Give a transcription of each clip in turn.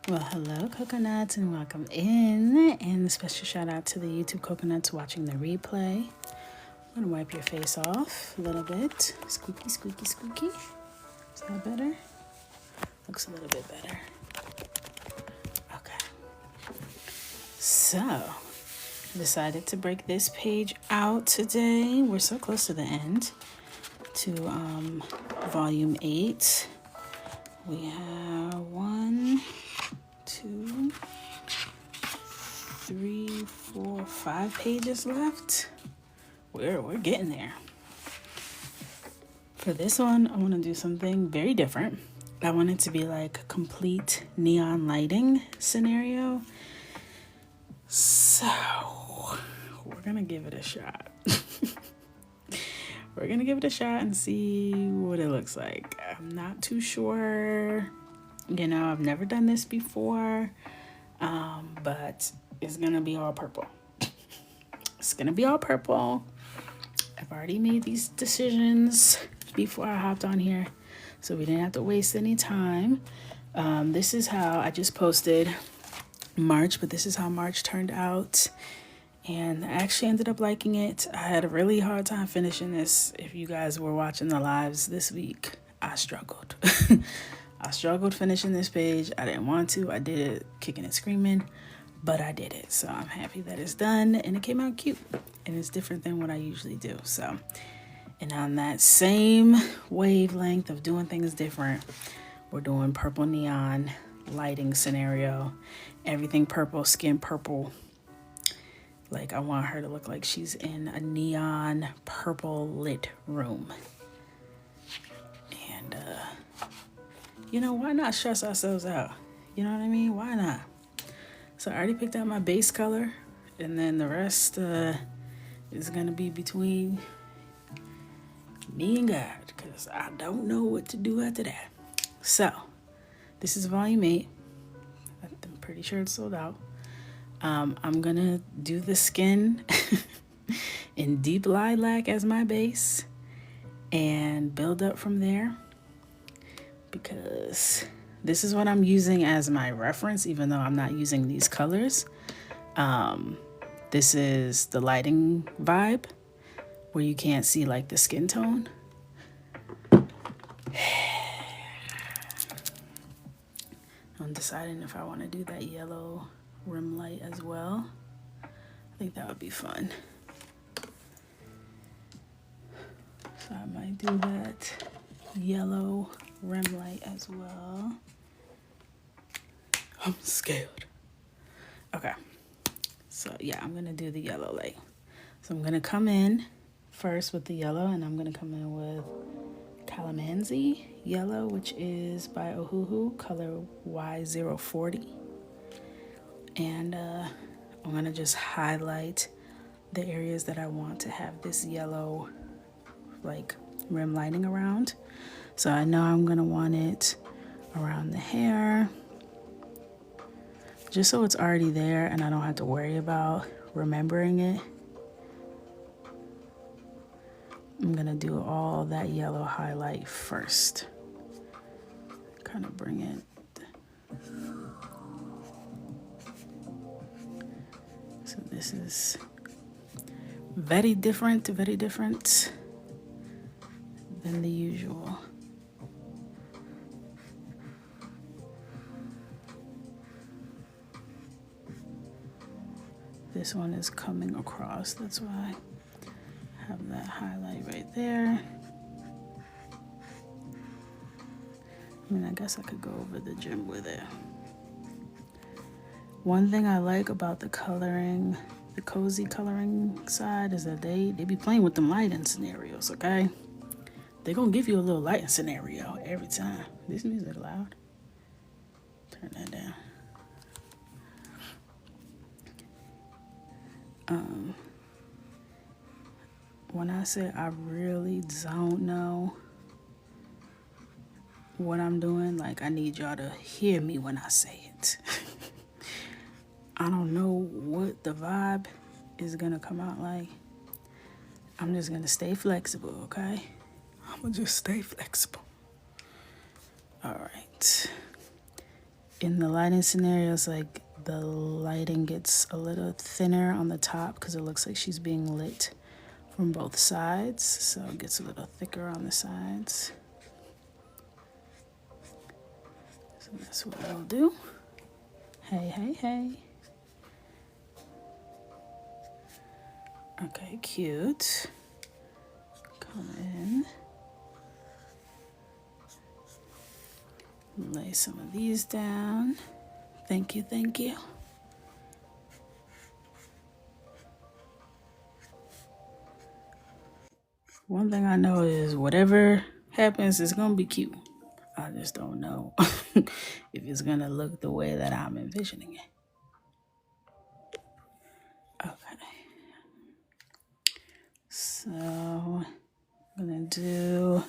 Well, hello, coconuts, and welcome in. And a special shout out to the YouTube coconuts watching the replay. I'm gonna wipe your face off a little bit. Squeaky, squeaky, squeaky. Is that better? Looks a little bit better. Okay. So, I decided to break this page out today. We're so close to the end, to volume 8. We have 1, 2, 3, 4, 5 pages left. We're getting there. For this one, I want to do something very different. I want it to be like a complete neon lighting scenario. So, we're going to give it a shot. We're going to give it a shot and see what it looks like. I'm not too sure. You know, I've never done this before, but it's going to be all purple. It's going to be all purple. I've already made these decisions before I hopped on here, so we didn't have to waste any time. This is how I just posted March, but this is how March turned out. And I actually ended up liking it. I had a really hard time finishing this. If you guys were watching the lives this week, I struggled. I struggled finishing this page. I didn't want to. I did it kicking and screaming, but I did it. So I'm happy that it's done and it came out cute. And it's different than what I usually do. So, and on that same wavelength of doing things different, we're doing purple neon lighting scenario. Everything purple, skin purple. Like, I want her to look like she's in a neon purple lit room. And, you know, why not stress ourselves out? You know what I mean? Why not? So I already picked out my base color. And then the rest is going to be between me and God. Because I don't know what to do after that. So, this is volume 8. I'm pretty sure it's sold out. I'm gonna do the skin in deep lilac as my base and build up from there, because this is what I'm using as my reference, even though I'm not using these colors. This is the lighting vibe where you can't see like the skin tone. I'm deciding if I want to do that yellow rim light as well. I think that would be fun. So I might do that yellow rim light as well. I'm scared. Okay. So yeah, I'm going to do the yellow light. So I'm going to come in first with the yellow, and I'm going to come in with Calamansi yellow, which is by Ohuhu, color Y040. And I'm going to just highlight the areas that I want to have this yellow like rim lighting around. So I know I'm going to want it around the hair, just so it's already there and I don't have to worry about remembering it. I'm going to do all that yellow highlight first. Kind of bring it. So this is very different than the usual. This one is coming across, that's why I have that highlight right there. I mean, I guess I could go over the gym with it. One thing I like about the coloring, the cozy coloring side, is that they be playing with them lighting scenarios, okay? They're gonna give you a little lighting scenario every time. This music loud. Turn that down. When I say I really don't know what I'm doing, like, I need y'all to hear me when I say it. I don't know what the vibe is gonna come out like. I'm just gonna stay flexible, okay? I'm gonna just stay flexible. All right. in the lighting scenarios, like the lighting gets a little thinner on the top because it looks like she's being lit from both sides, so it gets a little thicker on the sides. So that's what I'll do. Hey, hey, hey. Okay, cute. Come in. Lay some of these down. Thank you, thank you. One thing I know is whatever happens, it's gonna be cute. I just don't know if it's gonna look the way that I'm envisioning it. Okay. So I'm gonna do,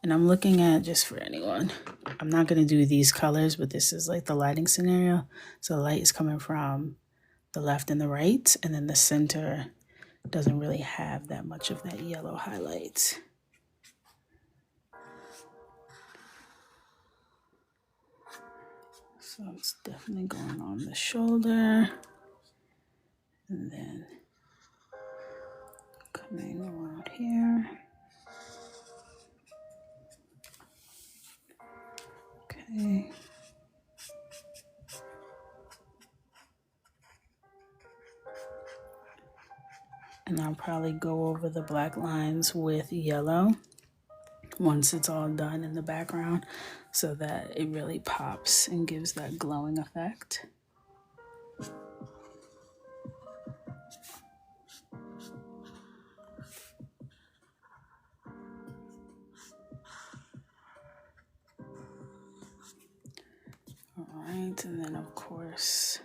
and I'm looking at, just for anyone, I'm not gonna do these colors, but this is like the lighting scenario. So the light is coming from the left and the right, and then the center doesn't really have that much of that yellow highlight. So it's definitely going on the shoulder, and then coming around here. Okay. And I'll probably go over the black lines with yellow once it's all done in the background so that it really pops and gives that glowing effect. All right, and then of course,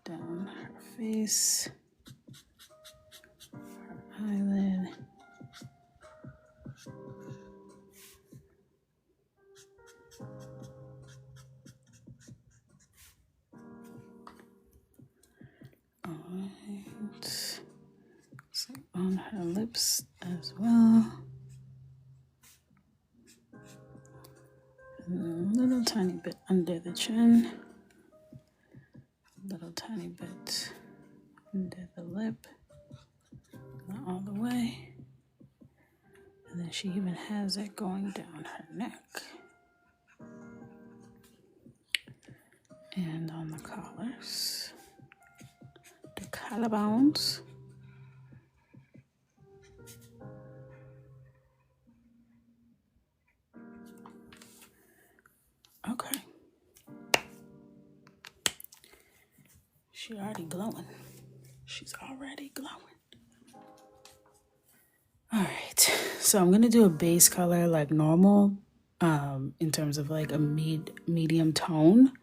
down her face, her eyelid. All right, so on her lips as well. And a little tiny bit under the chin. A little tiny bit under the lip. Not all the way. And then she even has it going down her neck. And on the collars. The collarbones. Okay. She's already glowing. She's already glowing. All right. So I'm going to do a base color like normal in terms of like a medium tone,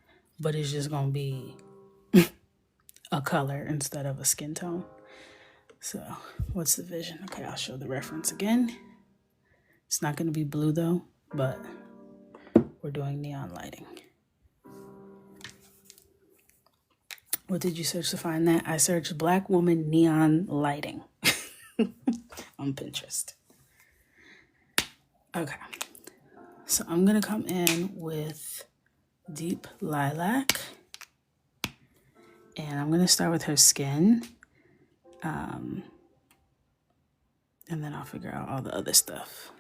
but it's just going to be a color instead of a skin tone. So what's the vision? Okay, I'll show the reference again. It's not going to be blue though, but we're doing neon lighting. What did you search to find that? I searched Black woman neon lighting on Pinterest. Okay, so I'm going to come in with Deep Lilac. And I'm going to start with her skin. And then I'll figure out all the other stuff.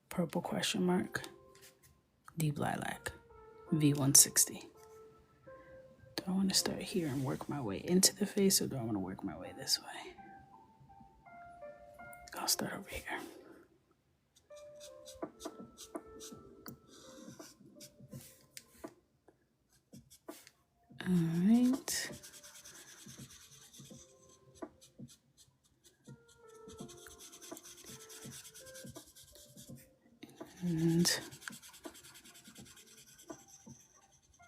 Purple question mark. Deep Lilac. V160. Do I want to start here and work my way into the face, or do I want to work my way this way? I'll start over here. All right. And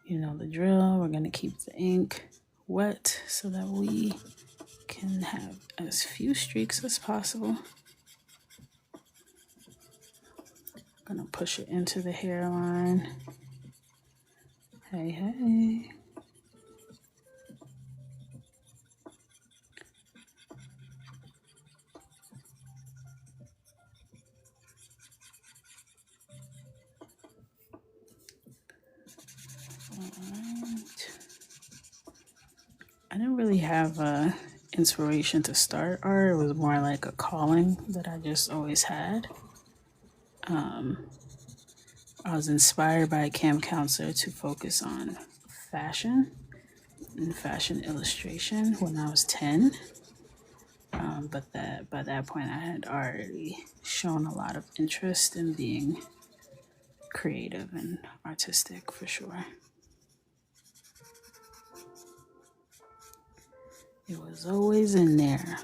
you know the drill. We're going to keep the ink wet so that we can have as few streaks as possible. I'm going to push it into the hairline. Hey, hey. Alright. I didn't really have a inspiration to start art. It was more like a calling that I just always had. I was inspired by a camp counselor to focus on fashion and fashion illustration when I was 10. But that by that point, I had already shown a lot of interest in being creative and artistic for sure. It was always in there.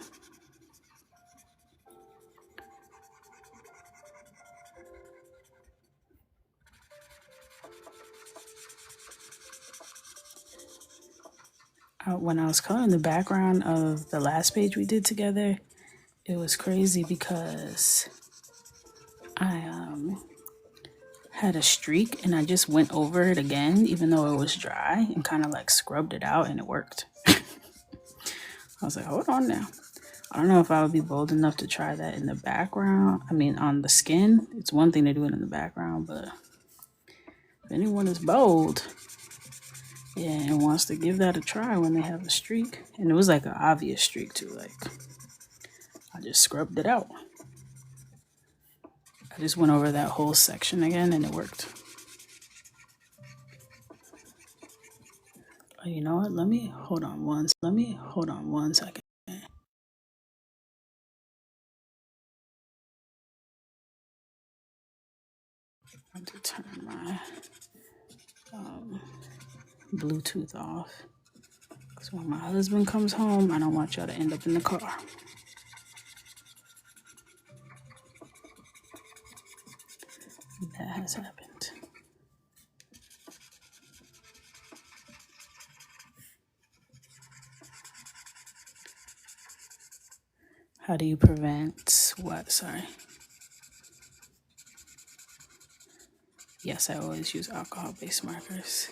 When I was coloring the background of the last page we did together, it was crazy because I had a streak and I just went over it again, even though it was dry, and kind of like scrubbed it out, and it worked. I was like, hold on now. I don't know if I would be bold enough to try that in the background. I mean, on the skin, it's one thing to do it in the background, but if anyone is bold, yeah, and wants to give that a try when they have a streak, and it was like an obvious streak too, like I just scrubbed it out. I just went over that whole section again and it worked. Oh, you know what? Let me hold on one second. I have to turn my Bluetooth off. Because when my husband comes home, I don't want y'all to end up in the car. That has happened. How do you prevent what? Sorry. Yes, I always use alcohol-based markers.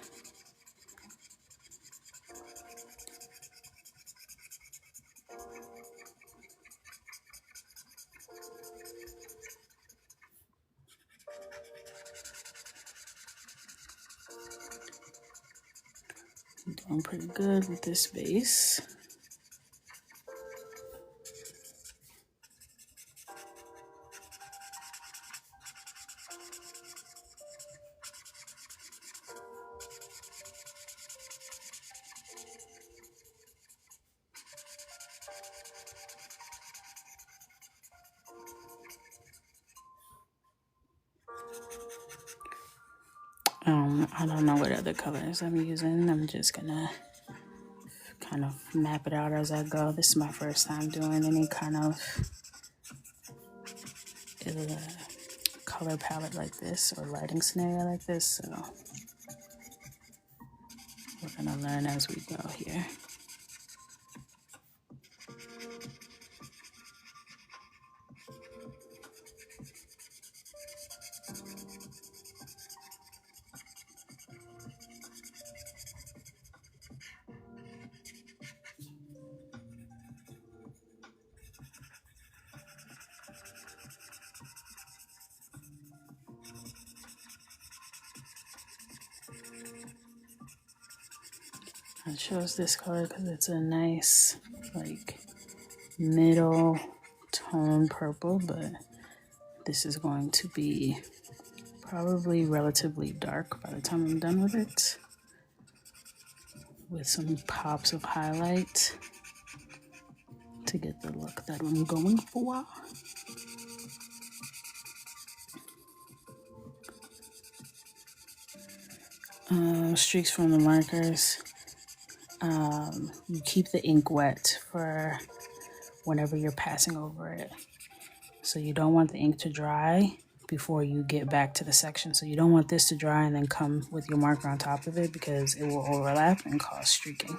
I'm doing pretty good with this base. I don't know what other colors I'm using. I'm just gonna kind of map it out as I go. This is my first time doing any kind of color palette like this or lighting scenario like this, so we're gonna learn as we go here. I chose this color because it's a nice, like, middle tone purple, but this is going to be probably relatively dark by the time I'm done with it, with some pops of highlight to get the look that I'm going for. Streaks from the markers. You keep the ink wet for whenever you're passing over it. So you don't want the ink to dry before you get back to the section. So you don't want this to dry and then come with your marker on top of it, because it will overlap and cause streaking.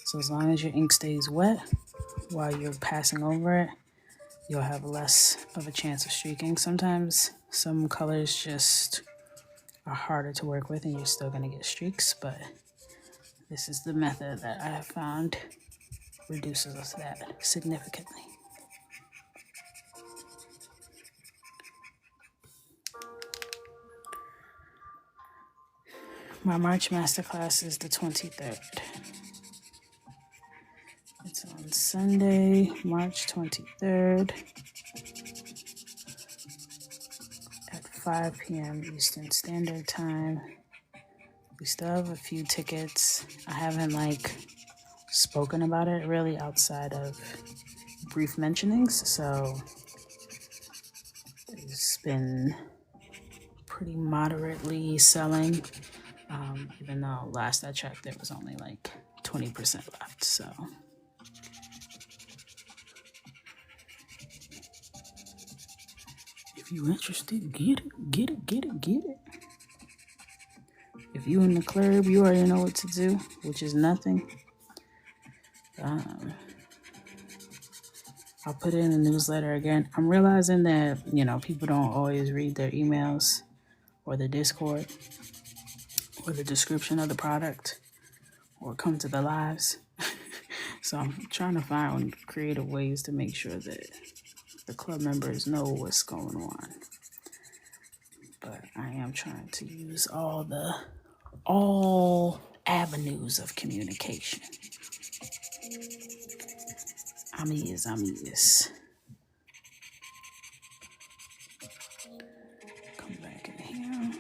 So as long as your ink stays wet while you're passing over it, you'll have less of a chance of streaking. Sometimes some colors just are harder to work with and you're still gonna get streaks, but this is the method that I have found reduces that significantly. My March Masterclass is the 23rd. It's on Sunday, March 23rd at 5 p.m. Eastern Standard Time. We still have a few tickets. I haven't spoken about it really outside of brief mentionings, so it's been pretty moderately selling, even though last I checked there was only 20% left. So if you're interested, get it. If you in the club, you already know what to do, which is nothing. I'll put it in the newsletter again. I'm realizing that, people don't always read their emails or the Discord or the description of the product or come to the lives. So I'm trying to find creative ways to make sure that the club members know what's going on. But I am trying to use all avenues of communication. I'm is. Come back in here.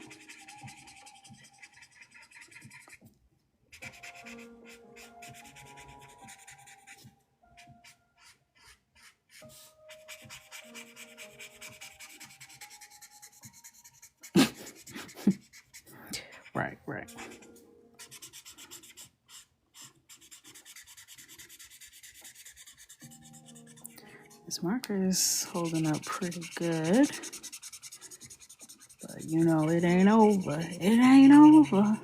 Right. This marker is holding up pretty good. But it ain't over. It ain't over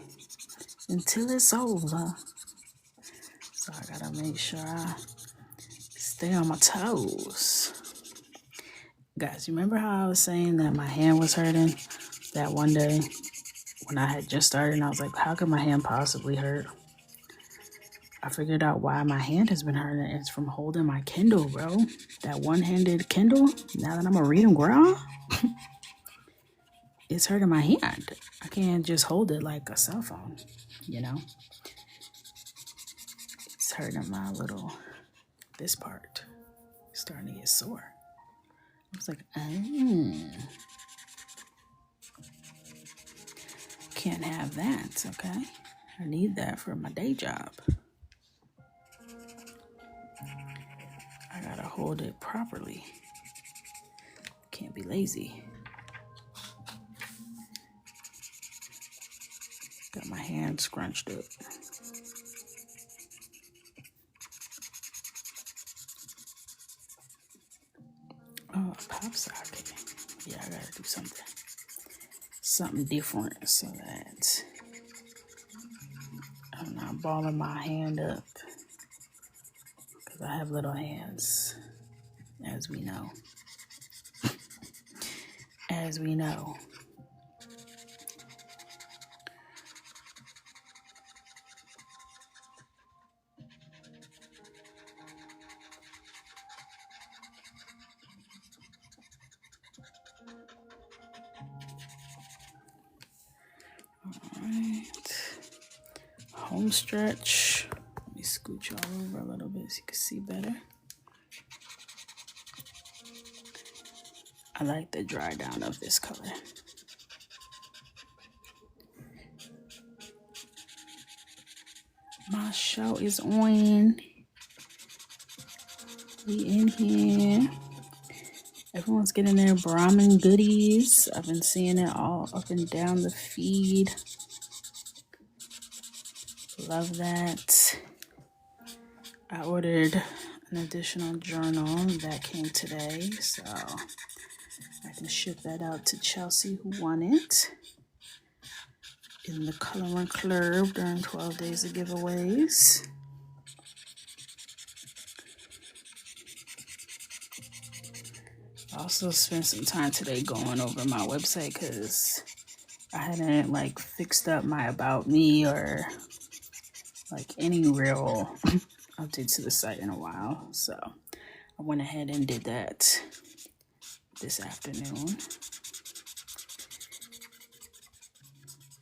until it's over. So I gotta make sure I stay on my toes. Guys, you remember how I was saying that my hand was hurting that one day when I had just started and I was like, how could my hand possibly hurt? I figured out why my hand has been hurting. It's from holding my Kindle, bro. That one-handed Kindle, now that I'm a reading girl, it's hurting my hand. I can't just hold it like a cell phone, It's hurting this part. It's starting to get sore. I was like, can't have that, okay? I need that for my day job. I gotta hold it properly. Can't be lazy. Got my hand scrunched up. Oh, a pop socket. Yeah, I gotta do something different so that I'm not balling my hand up. Because I have little hands, as we know. Home stretch. Let me scooch all over a little bit so you can see better. I like the dry down of this color. My show is on. We in here. Everyone's getting their Brahmin goodies. I've been seeing it all up and down the feed. Love that. I ordered an additional journal that came today, so I can ship that out to Chelsea who won it in the Coloring Club during 12 days of giveaways. I also spent some time today going over my website because I hadn't fixed up my About Me or any real update to the site in a while. So I went ahead and did that this afternoon.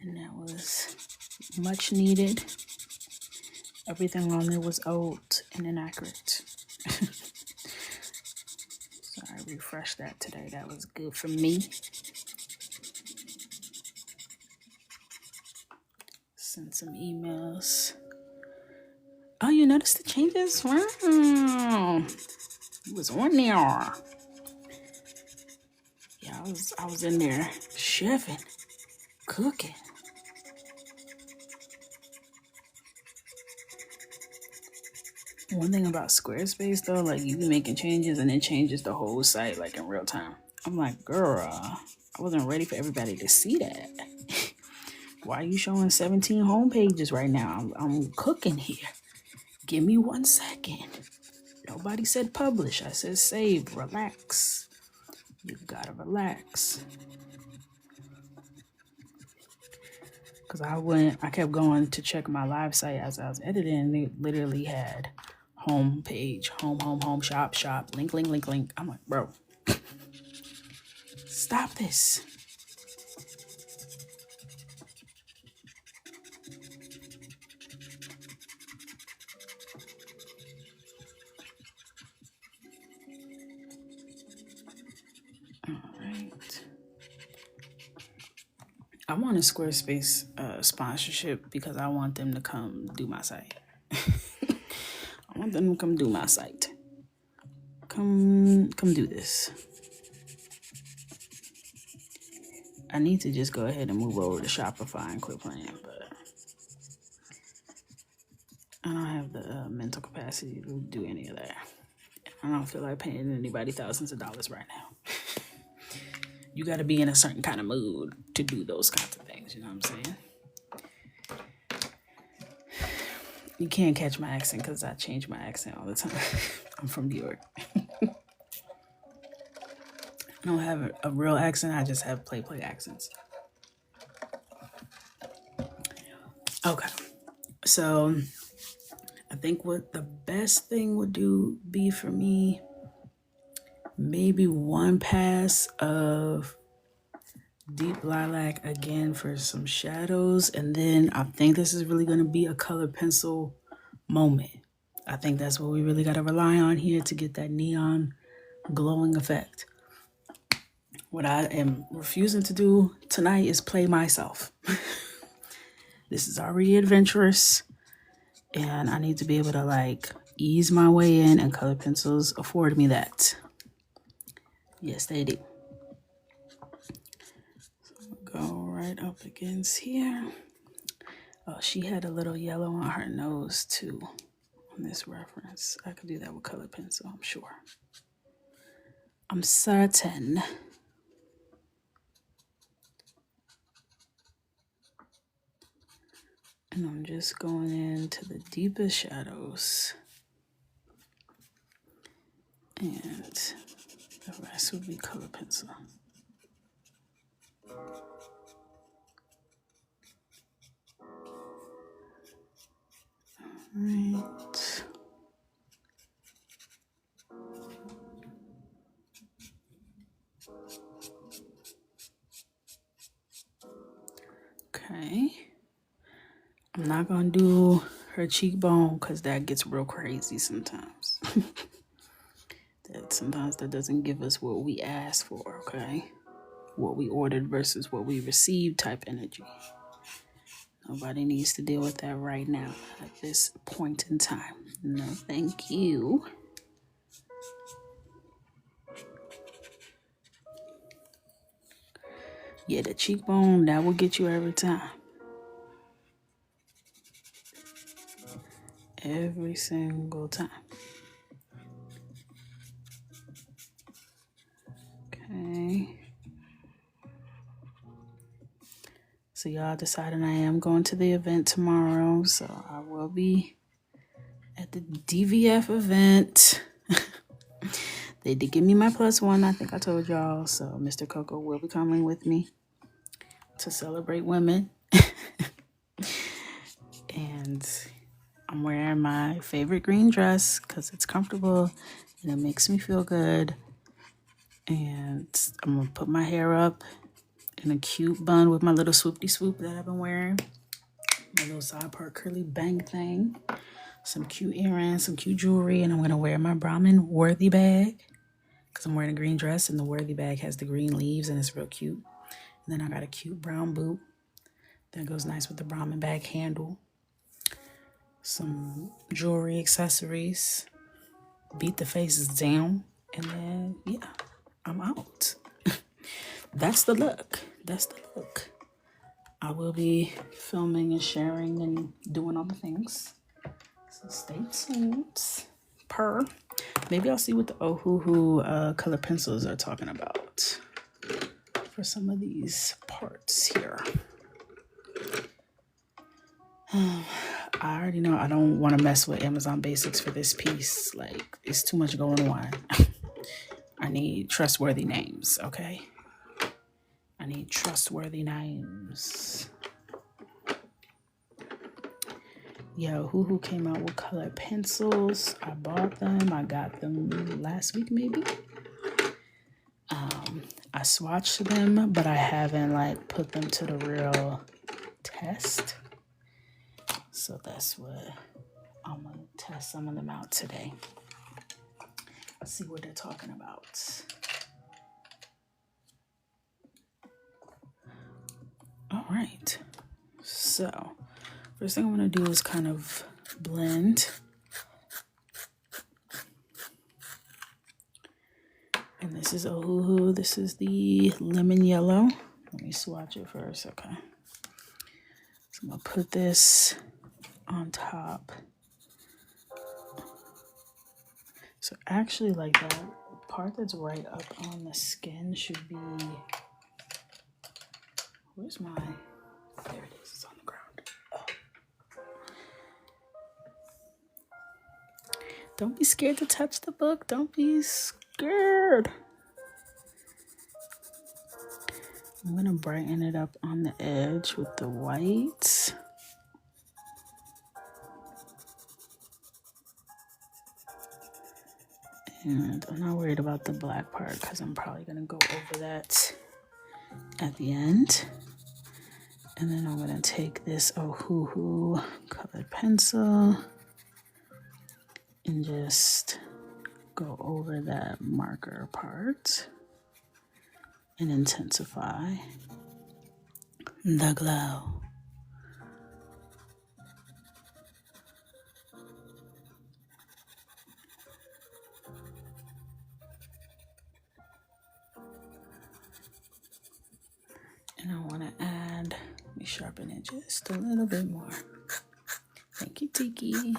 And that was much needed. Everything on there was old and inaccurate. So I refreshed that today. That was good for me. Send some emails. Oh, you noticed the changes? Wow. It was on there. Yeah, I was in there chefing, cooking. One thing about Squarespace though, like you be making changes and it changes the whole site like in real time. I'm like, girl, I wasn't ready for everybody to see that. Why are you showing 17 home pages right now? I'm cooking here. Give me 1 second. Nobody said publish. I said save, relax. You gotta relax. Cause I kept going to check my live site as I was editing, and it literally had home page, home, shop, link. I'm like, bro, stop this. All right. I want a Squarespace sponsorship because I want them to come do my site. I want them to come do my site. Come do this. I need to just go ahead and move over to Shopify and quit playing, but I don't have the mental capacity to do any of that. I don't feel like paying anybody thousands of dollars right now. You got to be in a certain kind of mood to do those kinds of things. You know what I'm saying? You can't catch my accent because I change my accent all the time. I'm from New York. I don't have a real accent. I just have play accents. Okay. So I think what the best thing would be for me, maybe 1 pass of Deep Lilac again for some shadows. And then I think this is really going to be a color pencil moment. I think that's what we really got to rely on here to get that neon glowing effect. What I am refusing to do tonight is play myself. This is already adventurous. And I need to be able to like ease my way in, and color pencils afford me that. Yes, they do. Go right up against here. Oh, she had a little yellow on her nose too on this reference. I could do that with color pencil, I'm sure. I'm certain. And I'm just going into the deepest shadows. And the rest would be color pencil. Right. Okay. I'm not gonna do her cheekbone because that gets real crazy sometimes. Sometimes that doesn't give us what we asked for, okay? What we ordered versus what we received type energy. Nobody needs to deal with that right now at this point in time. No, thank you. Yeah, the cheekbone, that will get you every time. Every single time. Okay. So y'all decided I am going to the event tomorrow. So I will be at the DVF event. They did give me my +1. I think I told y'all. So Mr. Coco will be coming with me to celebrate women. And I'm wearing my favorite green dress because it's comfortable and it makes me feel good. And I'm going to put my hair up in a cute bun with my little swoopty swoop that I've been wearing. my little side part curly bang thing, some cute earrings, some cute jewelry, and I'm gonna wear my Brahmin Worthy bag because I'm wearing a green dress and the Worthy bag has the green leaves and it's real cute. And then I got a cute brown boot that goes nice with the Brahmin bag handle. Some jewelry, accessories, beat the faces down, and then yeah, I'm out. That's the look. That's the look. I will be filming and sharing and doing all the things. So stay tuned. Maybe I'll see what the Ohuhu color pencils are talking about for some of these parts here. I already know I don't want to mess with Amazon Basics for this piece. Like, it's too much going on. I need trustworthy names, okay? I need trustworthy names. Yo, Hoo came out with color pencils. I bought them. I got them last week, maybe. I swatched them, but I haven't like put them to the real test. So that's what I'm gonna test some of them out today. See what they're talking about. All right. So first thing I'm gonna do is kind of blend. And this is Ohuhu. This is the lemon yellow. Let me swatch it first, okay? So I'm gonna put this on top. So actually, like that part that's right up on the skin should be, where's my, there it is, it's on the ground. Oh. Don't be scared to touch the book. Don't be scared. I'm gonna brighten it up on the edge with the white. And I'm not worried about the black part because I'm probably gonna go over that at the end. And then I'm gonna take this Ohuhu colored pencil and just go over that marker part and intensify the glow. And I want to add, let me sharpen it just a little bit more. Thank you, Tiki.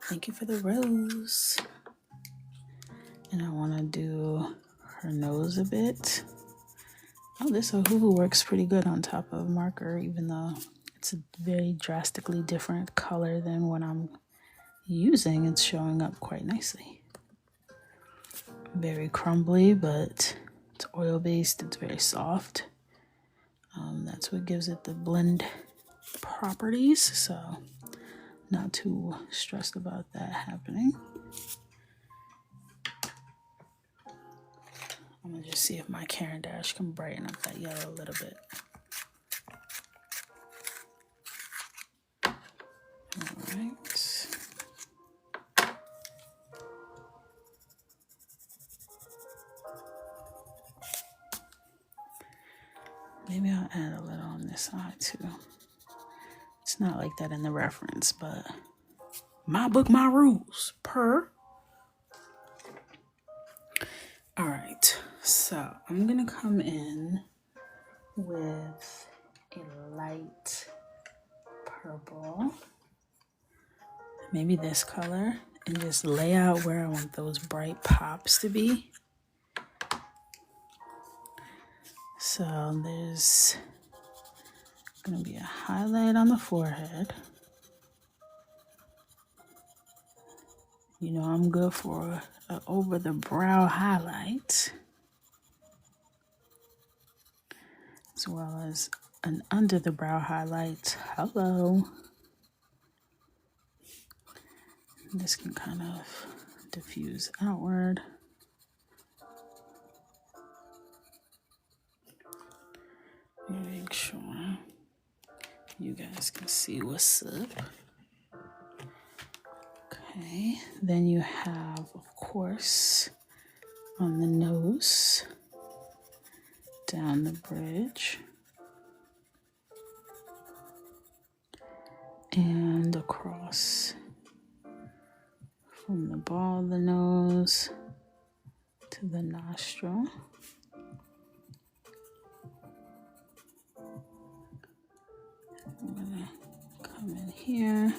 Thank you for the rose. And I want to do her nose a bit. Oh, this Ohuhu works pretty good on top of marker, even though it's a very drastically different color than what I'm using. It's showing up quite nicely. Very crumbly, but it's oil-based. It's very soft. That's what gives it the blend properties. So not too stressed about that happening. I'm gonna just see if my Caran d'Ache can brighten up that yellow a little bit. All right. Maybe I'll add a little on this side too. It's not like that in the reference, but my book, my rules, per. All right, so I'm gonna come in with a light purple, maybe this color, and just lay out where I want those bright pops to be. So there's gonna be a highlight on the forehead. You know I'm good for an over the brow highlight, as well as an under the brow highlight. Hello. This can kind of diffuse outward. Make sure you guys can see what's up. Okay, then you have, of course, on the nose, down the bridge, and across from the ball of the nose to the nostril. I'm gonna come in here.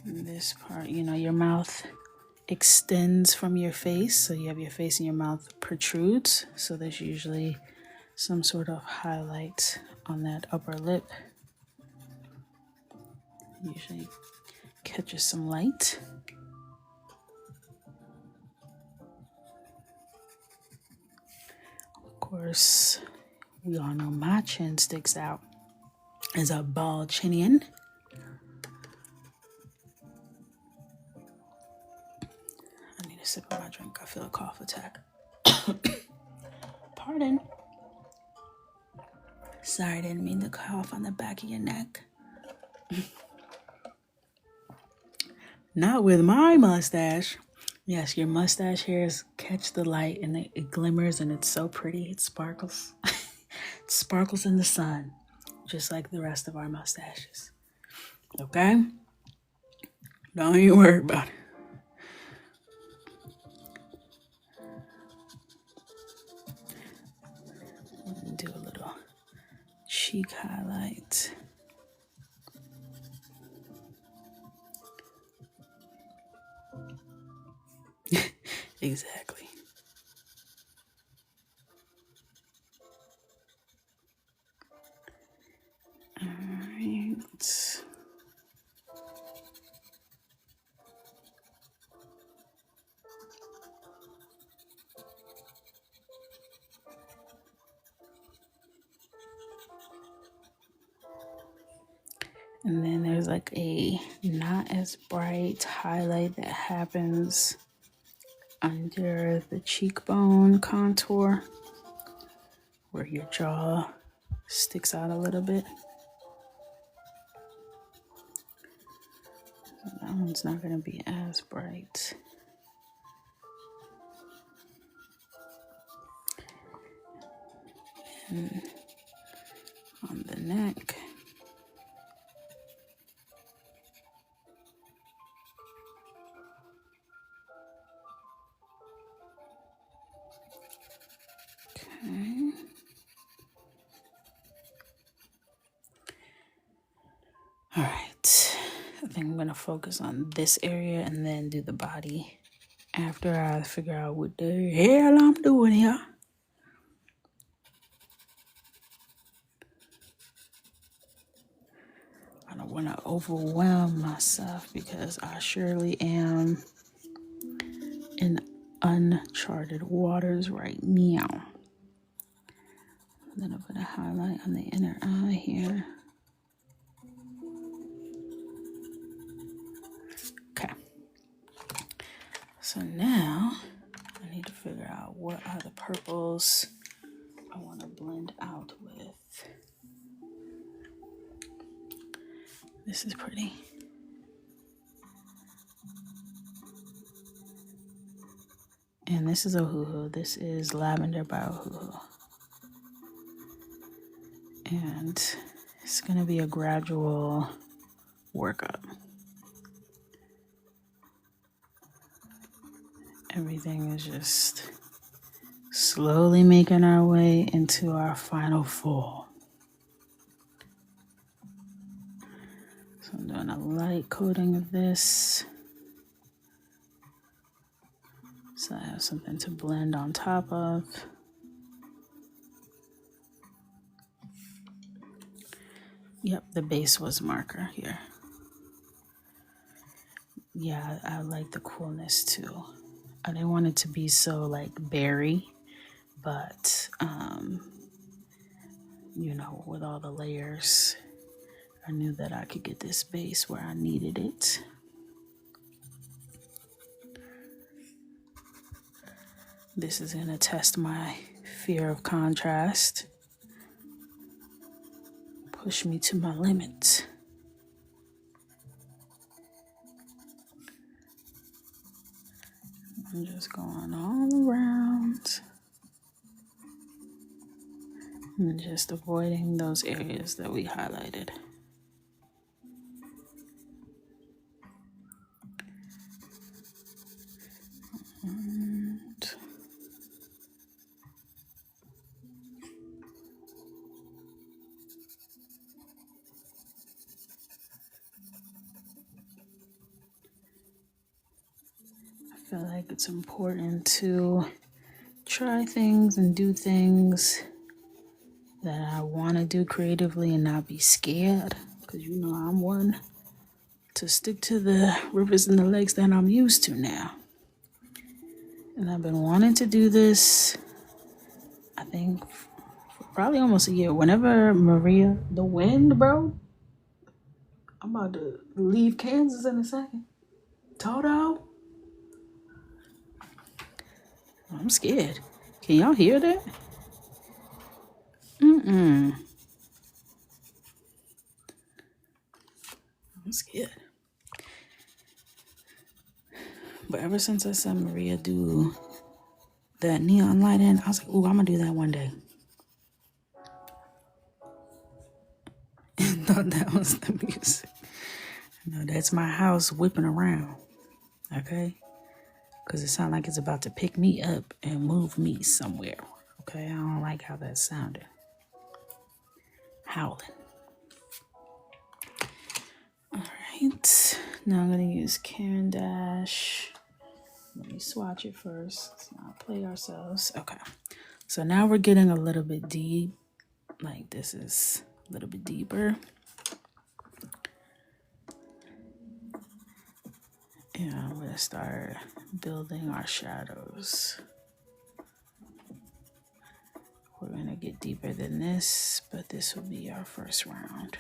This part, you know, your mouth extends from your face, so you have your face and your mouth protrudes, so there's usually some sort of highlight on that upper lip. Usually catches some light. Of course, we all know my chin sticks out as a bald chinian. I need a sip of my drink. I feel a cough attack. Pardon. Sorry, I didn't mean to cough on the back of your neck. Not with my mustache. Yes, your mustache hairs catch the light and it glimmers and it's so pretty. It sparkles. It sparkles in the sun, just like the rest of our mustaches. Okay? Don't you worry about it. Do a little cheek highlight. Exactly. All right. And then there's like a not as bright highlight that happens under the cheekbone contour where your jaw sticks out a little bit. So that one's not going to be as bright. And on the neck, okay. All right, I think I'm gonna focus on this area and then do the body after I figure out what the hell I'm doing here. I don't want to overwhelm myself because I surely am in uncharted waters right now. And then I'm gonna highlight on the inner eye here. Okay. So now I need to figure out what are the purples I want to blend out with. This is pretty. And this is Ohuhu. This is Lavender by Ohuhu. And it's going to be a gradual workup. Everything is just slowly making our way into our final full. So I'm doing a light coating of this, so I have something to blend on top of. Yep, the base was marker here. Yeah, I like the coolness too. I didn't want it to be so like berry, but you know, with all the layers, I knew that I could get this base where I needed it. This is gonna test my fear of contrast. push me to my limit. I'm just going all around and just avoiding those areas that we highlighted. I feel like it's important to try things and do things that I want to do creatively and not be scared, because you know I'm one to stick to the rivers and the lakes that I'm used to now. And I've been wanting to do this, I think, for probably almost a year. Whenever Maria, the wind, bro, I'm about to leave Kansas in a second. Toto, I'm scared. Can y'all hear that? I'm scared. But ever since I saw Maria do that neon lighting, I was like, ooh, I'm gonna do that one day. And thought that was the music. No, that's my house whipping around. Okay? Because it sounds like it's about to pick me up and move me somewhere. Okay? I don't like how that sounded. Howling. Alright. Now I'm going to use Caran Dash. Let me swatch it first. Let's not play ourselves. Okay. So now we're getting a little bit deep. Like this is a little bit deeper. And I'm going to start building our shadows. We're going to get deeper than this, but this will be our first round.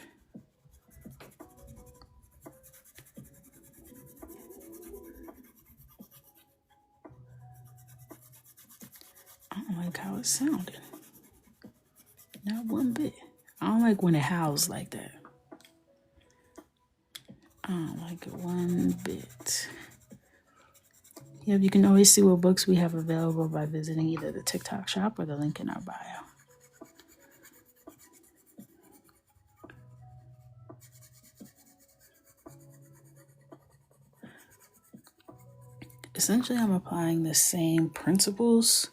I don't like how it sounded. Not one bit. I don't like when it howls like that. I don't like it one bit. Yep, you can always see what books we have available by visiting either the TikTok shop or the link in our bio. Essentially, I'm applying the same principles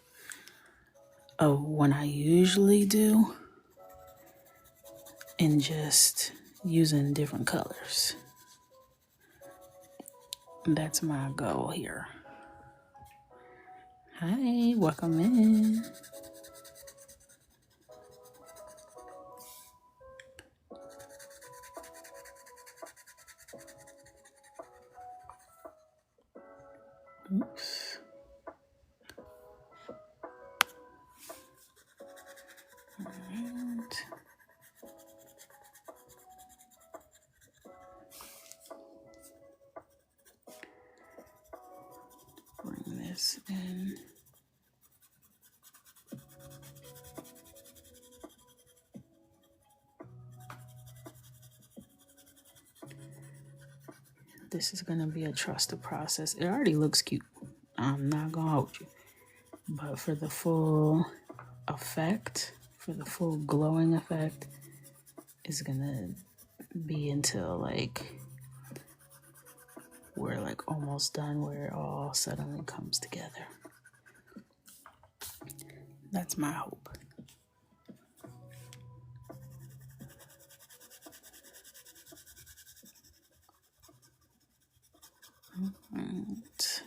of what I usually do and just using different colors. That's my goal here. Hi, welcome in. Oops. All right. Bring this in. This is going to be a trusted process. It already looks cute. I'm not going to hold you. But for the full effect, for the full glowing effect, it's going to be until like we're like almost done, where it all suddenly comes together. That's my hope. Right.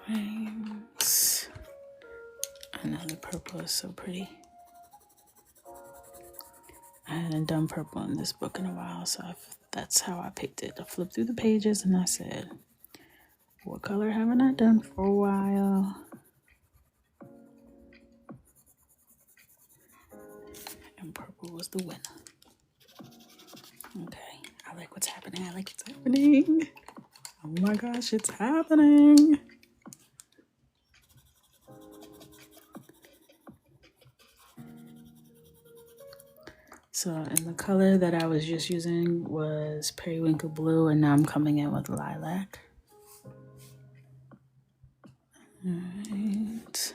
Right. I know the purple is so pretty. I hadn't done purple in this book in a while, so that's how I picked it. I flipped through the pages and I said, what color haven't I done for a while? And purple was the winner. Okay, I like what's happening. I like what's happening. Oh my gosh, it's happening. So, and the color that I was just using was periwinkle blue, and now I'm coming in with lilac. All right.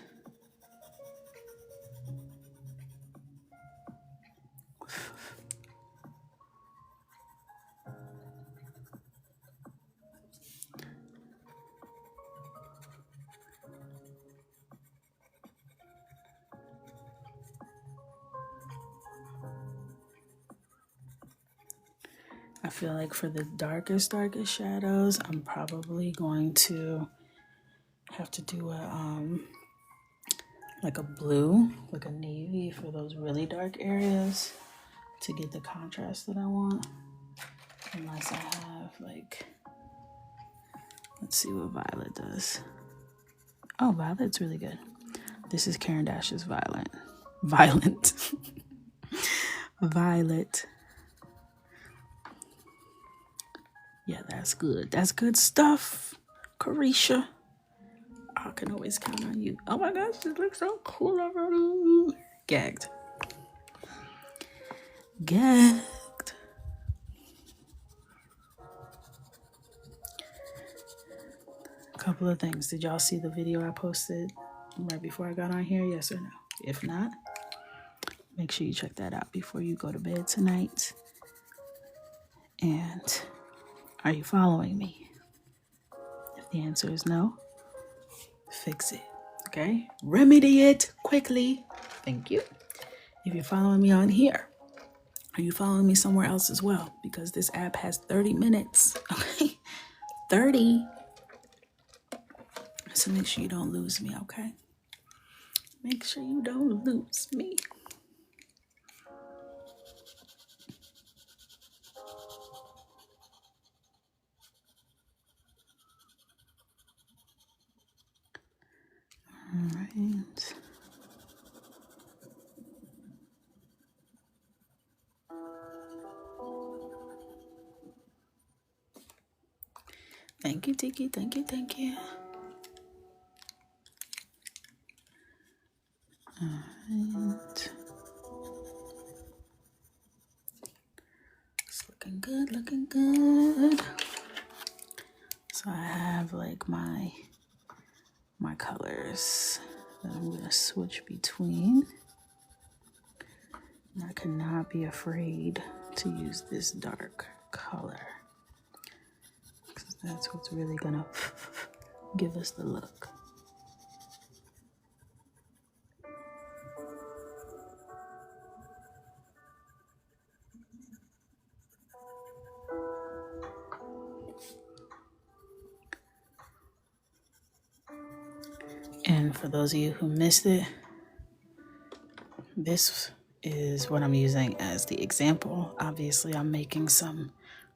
I feel like for the darkest shadows, I'm probably going to have to do like a blue, like a navy for those really dark areas to get the contrast that I want. Unless I have like, let's see what violet does. Oh, violet's really good. This is Karen Dash's violet. Violet. Yeah, that's good. That's good stuff, Carisha. I can always count on you. Oh my gosh, this looks so cool already. Gagged. A couple of things. Did y'all see the video I posted right before I got on here? Yes or no? If not, make sure you check that out before you go to bed tonight. And are you following me? If the answer is no, fix it. Okay? Remedy it quickly. Thank you. If you're following me on here, are you following me somewhere else as well? Because this app has 30 minutes. Okay? 30. So make sure you don't lose me, okay? Make sure you don't lose me. All right. Thank you, Tiki. Thank you, thank you. All right. It's looking good, looking good. So I have like my colors that I'm gonna switch between. And I cannot be afraid to use this dark color, because that's what's really gonna give us the look. And for those of you who missed it, this is what I'm using as the example. Obviously, I'm making some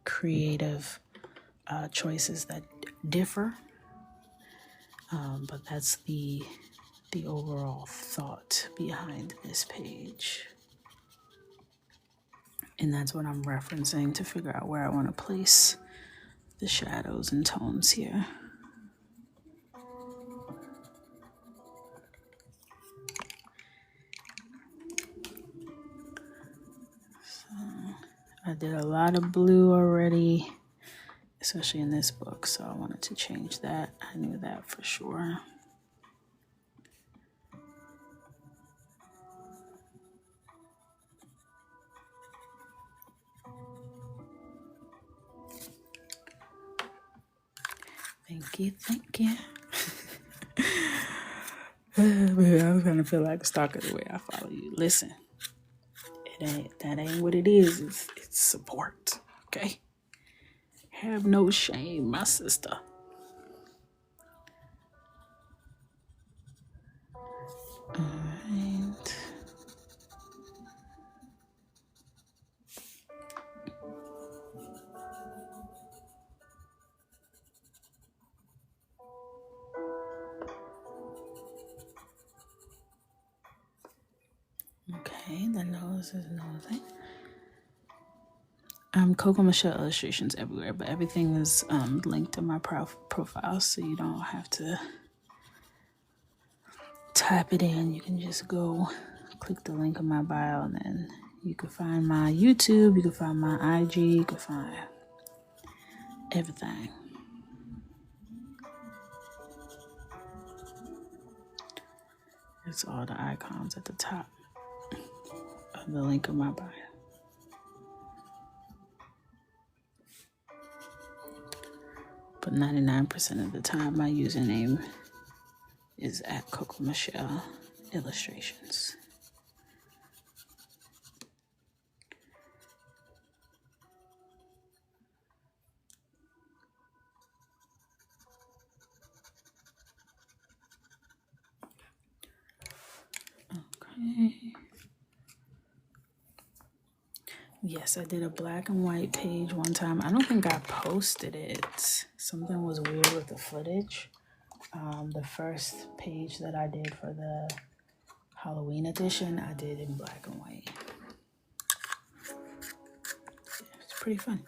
creative choices that differ, but that's the overall thought behind this page. And that's what I'm referencing to figure out where I want to place the shadows and tones here. I did a lot of blue already, especially in this book, so I wanted to change that. I knew that for sure. Thank you, thank you. Maybe I was gonna feel like a stalker the way I follow you. Listen, that ain't what it is. It's support, okay? Have no shame, my sister. All right. Okay. Okay, the nose is nosing. Coco Michelle illustrations everywhere, but everything is linked to my profile, so you don't have to type it in. You can just go click the link in my bio, and then you can find my YouTube, you can find my IG, you can find everything. It's all the icons at the top of the link in my bio. But 99% of the time, my username is at Coco Michelle Illustrations. Okay. Yes, I did a black and white page one time. I don't think I posted it. Something was weird with the footage. The first page that I did for the Halloween edition, I did in black and white. It's pretty fun.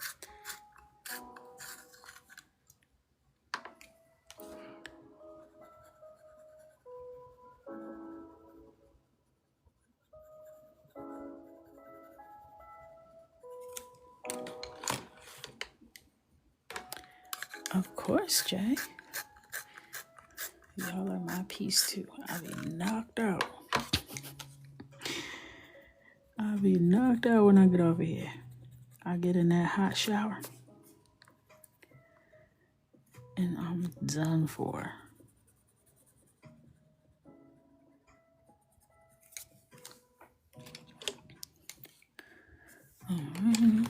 Of course, Jay. Y'all are my piece too. I'll be knocked out. I'll be knocked out when I get over here. I get in that hot shower and I'm done for. All right.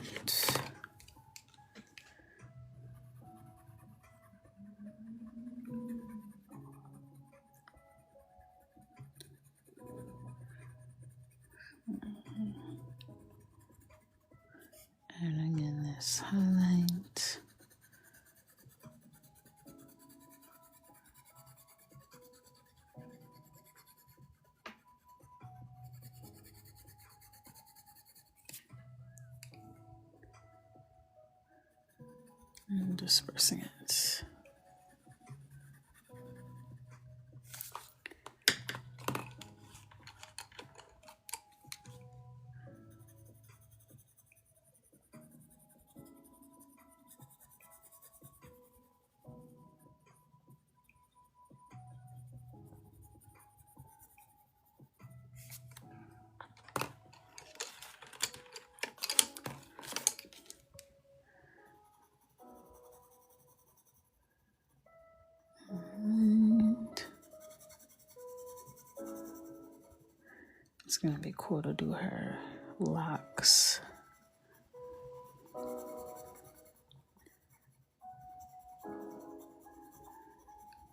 And again, this highlight. And dispersing it. It's gonna be cool to do her locks.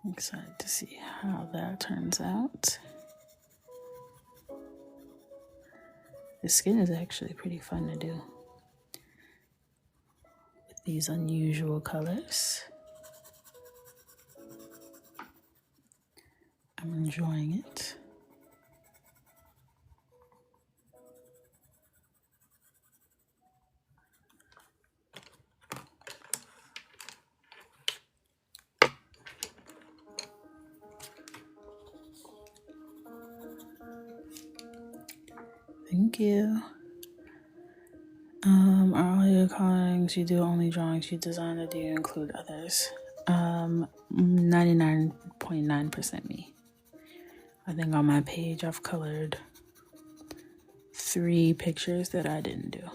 I'm excited to see how that turns out. The skin is actually pretty fun to do with these unusual colors. I'm enjoying it. Thank you. Are all your colourings you do only drawings you design, or do you include others? 99.9% me. I think on my page I've colored 3 pictures that I didn't do.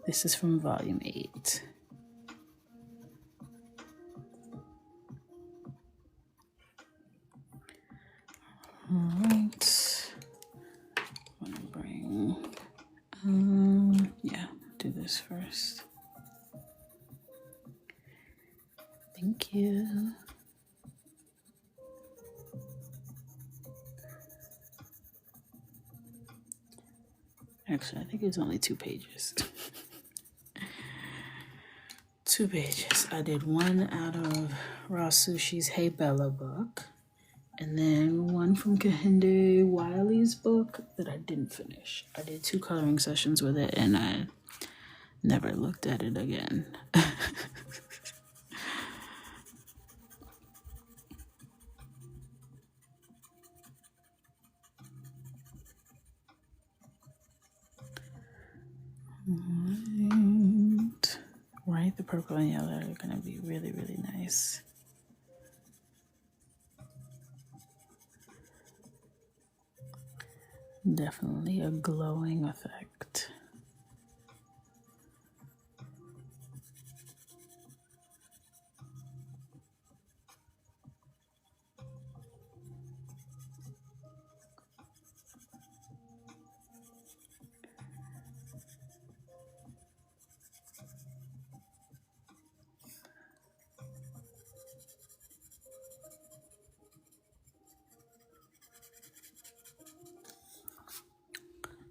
This is from volume 8. All right. I'm gonna bring, do this first. Thank you. Actually, I think it was only 2 pages. 2 pages. I did one out of Raw Sushi's Hey Bella book, and then one from Kehinde Wiley's book that I didn't finish. I did 2 coloring sessions with it, and I never looked at it again. Right, the purple and yellow are gonna be really, really nice. Definitely a glowing effect.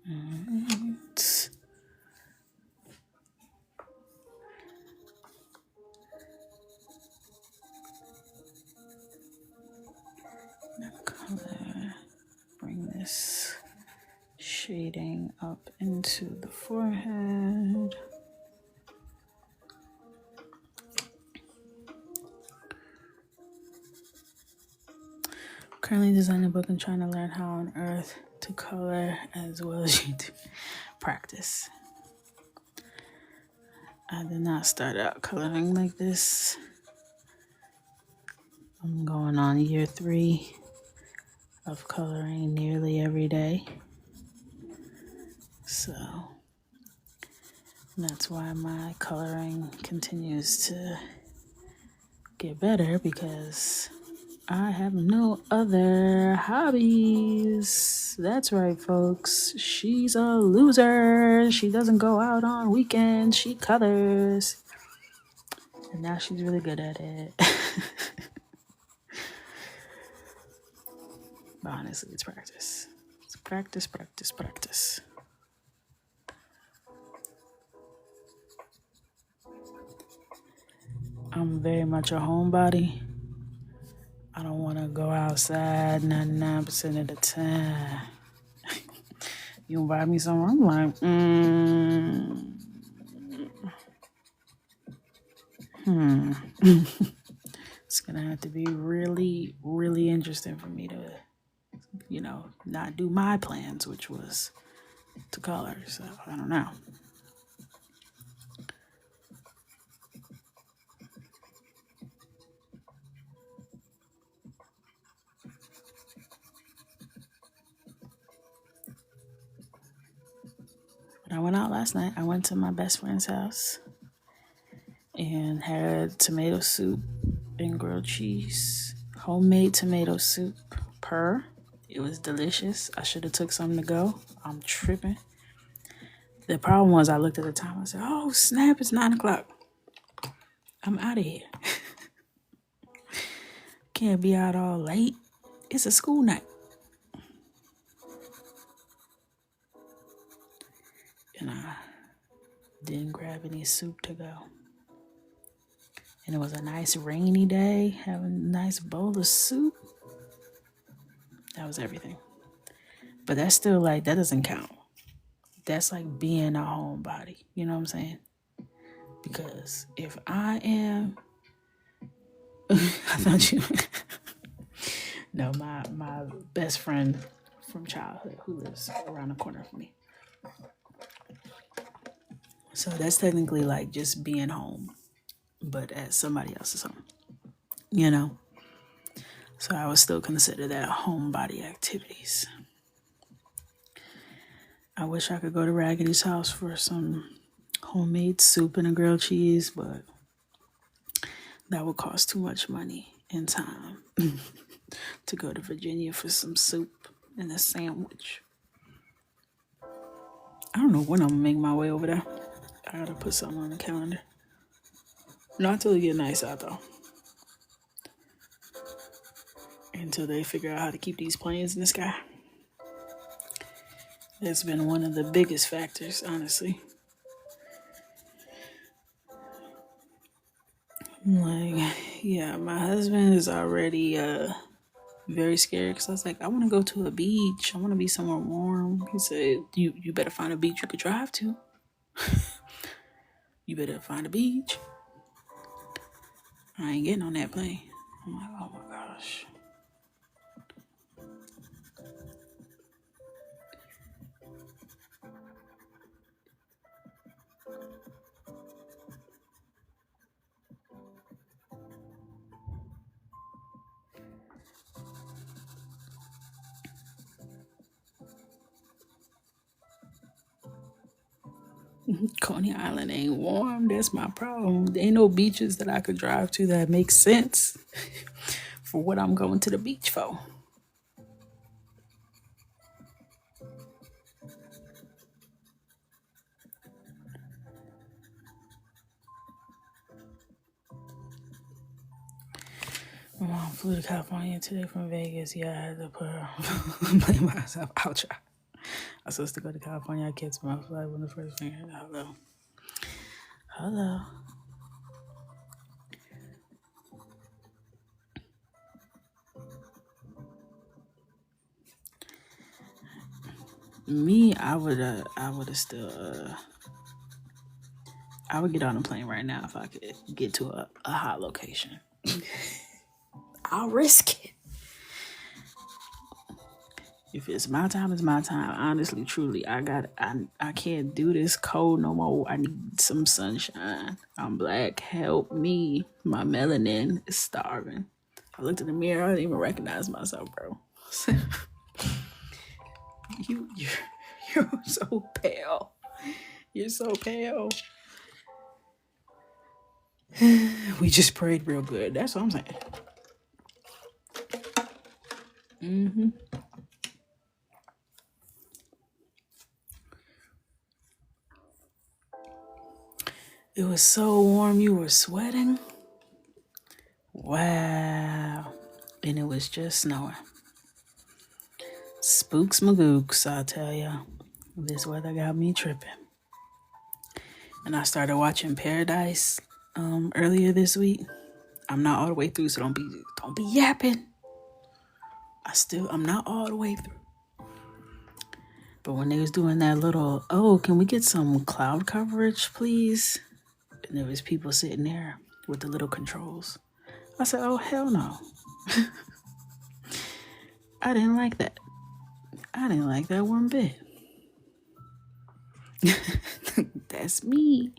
Right. Color. Bring this shading up into the forehead. Currently designing a book and trying to learn how on earth to color as well as you do practice. I did not start out coloring like this. I'm going on year 3 of coloring nearly every day. So that's why my coloring continues to get better, because I have no other hobbies. That's right, folks. She's a loser. She doesn't go out on weekends. She colors. And now she's really good at it. But honestly, it's practice. It's practice, practice, practice. I'm very much a homebody. I don't want to go outside 99% of the time. You invite me somewhere, I'm like, It's going to have to be really, really interesting for me to, not do my plans, which was to color. So I don't know. When I went out last night, I went to my best friend's house and had tomato soup and grilled cheese. Homemade tomato soup. It was delicious. I should have took something to go. I'm tripping. The problem was I looked at the time. I said, oh, snap, it's 9 o'clock. I'm out of here. Can't be out all late. It's a school night. And I didn't grab any soup to go. And it was a nice rainy day, having a nice bowl of soup. That was everything. But that's still that doesn't count. That's like being a homebody. You know what I'm saying? Because if I am, I thought you, no, my best friend from childhood who lives around the corner from me. So that's technically just being home, but at somebody else's home, So I would still consider that homebody activities. I wish I could go to Raggedy's house for some homemade soup and a grilled cheese, but that would cost too much money and time to go to Virginia for some soup and a sandwich. I don't know when I'm gonna make my way over there. I gotta put something on the calendar. Not until it get nice out though. Until they figure out how to keep these planes in the sky. It's been one of the biggest factors, honestly. Like, yeah, my husband is already very scared because I was like, I want to go to a beach. I want to be somewhere warm. He said, you better find a beach you could drive to. You better find a beach. I ain't getting on that plane. I'm like, oh my gosh. Coney Island ain't warm. That's my problem. There ain't no beaches that I could drive to that make sense for what I'm going to the beach for. My mom flew to California today from Vegas. Yeah, I had to put her blame myself. I'll try. I was supposed to go to California. I canceled my flight when the first thing happened. Hello. Hello. Me, I would have still, I would get on a plane right now if I could get to a hot location. I'll risk it. If it's my time, it's my time. Honestly, truly, I can't do this cold no more. I need some sunshine. I'm black. Help me. My melanin is starving. I looked in the mirror. I didn't even recognize myself, bro. You're so pale. You're so pale. We just prayed real good. That's what I'm saying. Mm-hmm. It was so warm you were sweating. Wow. And it was just snowing. Spooks magooks, I tell ya. This weather got me tripping. And I started watching Paradise earlier this week. I'm not all the way through, so don't be yapping. I'm not all the way through. But when they was doing that little, can we get some cloud coverage, please? And there was people sitting there with the little controls. I said, oh, hell no. I didn't like that. I didn't like that one bit. That's me.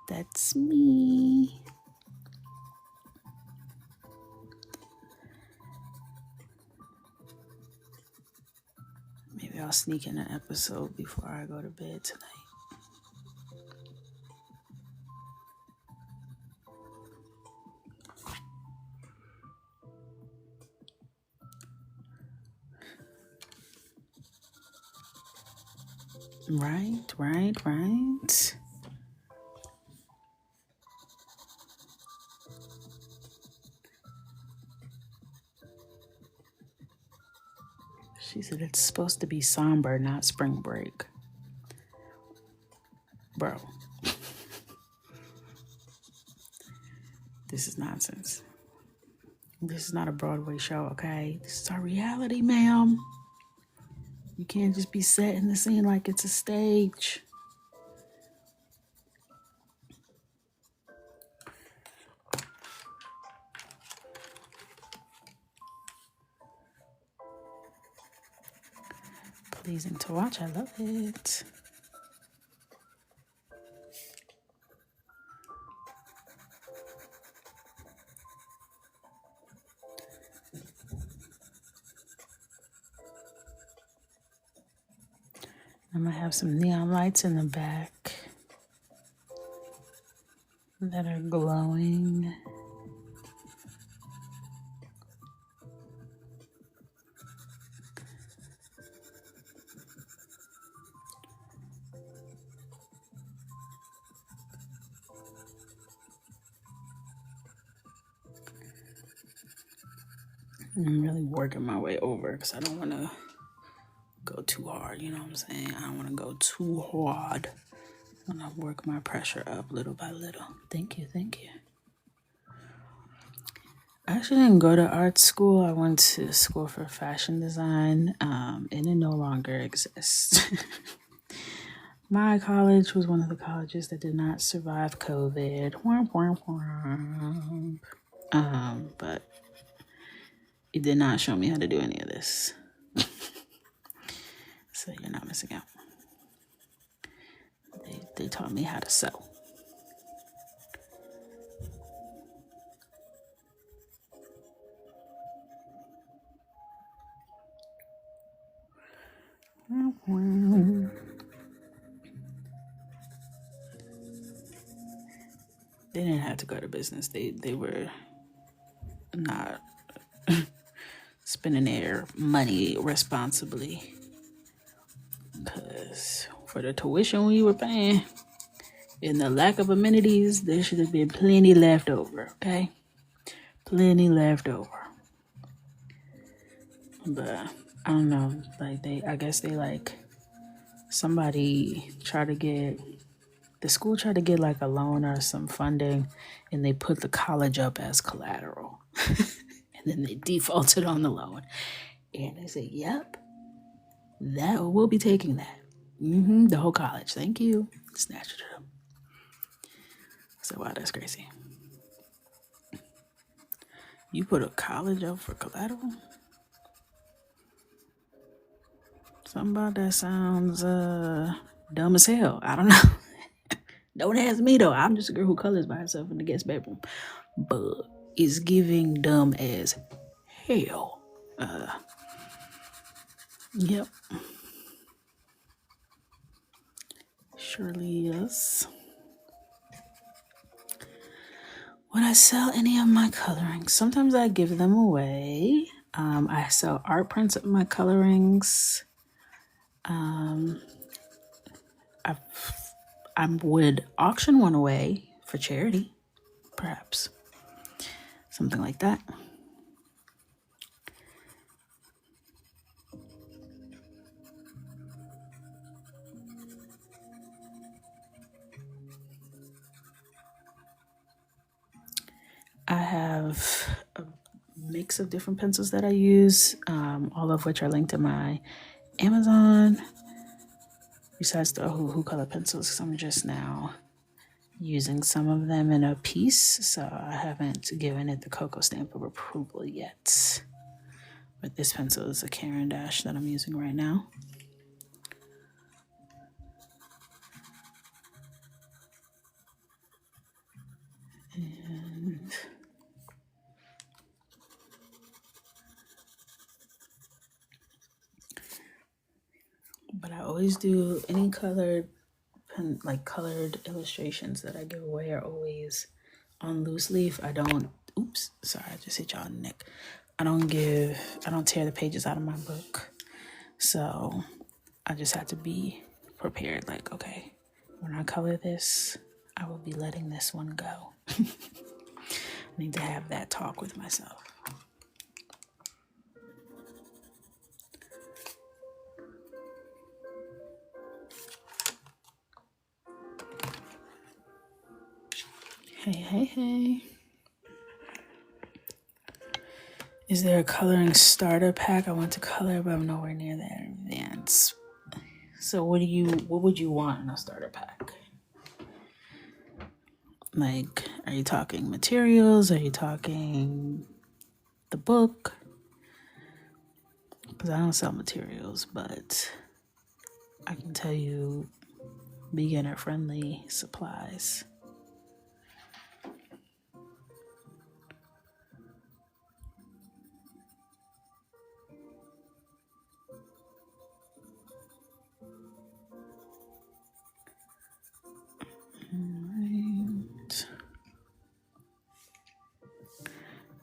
That's me. Maybe I'll sneak in an episode before I go to bed tonight. Right. She said it's supposed to be somber, not spring break. Bro. This is nonsense. This is not a Broadway show, okay? This is our reality, ma'am. You can't just be setting the scene like it's a stage. Pleasing to watch. I love it. I'm gonna have some neon lights in the back that are glowing. I'm really working my way over because I don't want to go too hard, you know what I'm saying? I don't want to go too hard. I want to work my pressure up little by little. Thank you. I actually didn't go to art school. I went to school for fashion design, and it no longer exists. My college was one of the colleges that did not survive COVID. But it did not show me how to do any of this. So you're not missing out. They taught me how to sew. They didn't have to go to business. They were not spending their money responsibly. Because for the tuition we were paying and the lack of amenities, there should have been plenty left over, okay? Plenty left over. But I don't know, like I guess somebody tried to get, the school tried to get like a loan or some funding, and they put the college up as collateral. And then they defaulted on the loan. And they said, yep, we'll be taking that. The whole college, thank you. Snatched it up. So wow, that's crazy. You put a college up for collateral? Something about that sounds dumb as hell. I don't know. Don't ask me though. I'm just a girl who colors by herself in the guest bedroom. But it's giving dumb as hell. Yep. Surely is. Would I sell any of my colorings? Sometimes I give them away. I sell art prints of my colorings. I would auction one away for charity, perhaps. Something like that. I have a mix of different pencils that I use, all of which are linked to my Amazon. Besides the Who color pencils, because I'm just now using some of them in a piece, so I haven't given it the Coco stamp of approval yet. But this pencil is a Caran Dash that I'm using right now. But I always do any colored colored illustrations that I give away are always on loose leaf. I don't sorry, I just hit y'all in the neck. I don't tear the pages out of my book. So I just had to be prepared, like, okay, when I color this, I will be letting this one go. I need to have that talk with myself. Hey. Is there a coloring starter pack? I want to color, but I'm nowhere near that advanced. So what would you want in a starter pack? Like, are you talking materials? Are you talking the book? Because I don't sell materials, but I can tell you beginner-friendly supplies.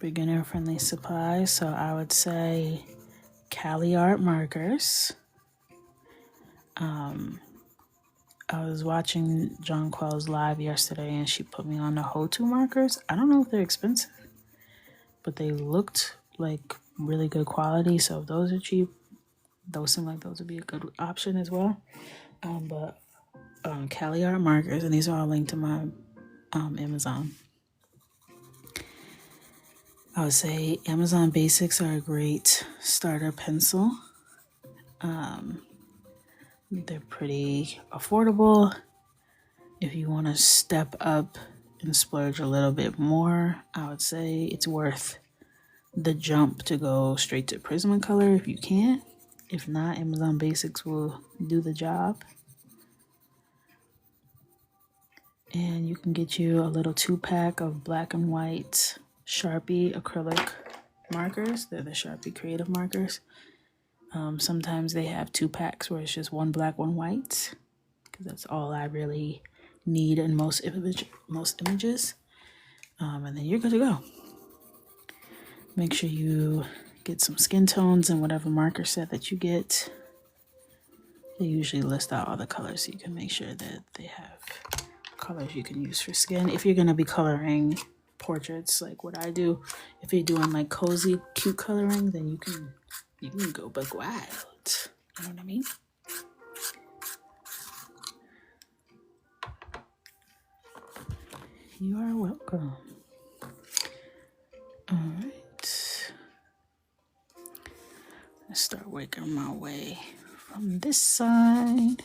Beginner-friendly supplies. So I would say Cali Art markers. I was watching John Quell's live yesterday, and she put me on the Hotu markers. I don't know if they're expensive, but they looked like really good quality. So if those are cheap, those seem like those would be a good option as well. But Cali Art markers, and these are all linked to my Amazon. I would say Amazon Basics are a great starter pencil. They're pretty affordable. If you want to step up and splurge a little bit more, I would say it's worth the jump to go straight to Prismacolor if you can. If not, Amazon Basics will do the job. And you can get you a little 2-pack of black and white Sharpie acrylic markers. They're the Sharpie creative markers. Sometimes they have 2 packs where it's just one black, one white, because that's all I really need in most images. And then you're good to go. Make sure you get some skin tones and whatever marker set that you get. They usually list out all the colors so you can make sure that they have colors you can use for skin. If you're going to be coloring portraits like what I do, if you're doing like cozy, cute coloring, then you can go buck wild. You know what I mean? You are welcome. All right. Let's start working my way from this side.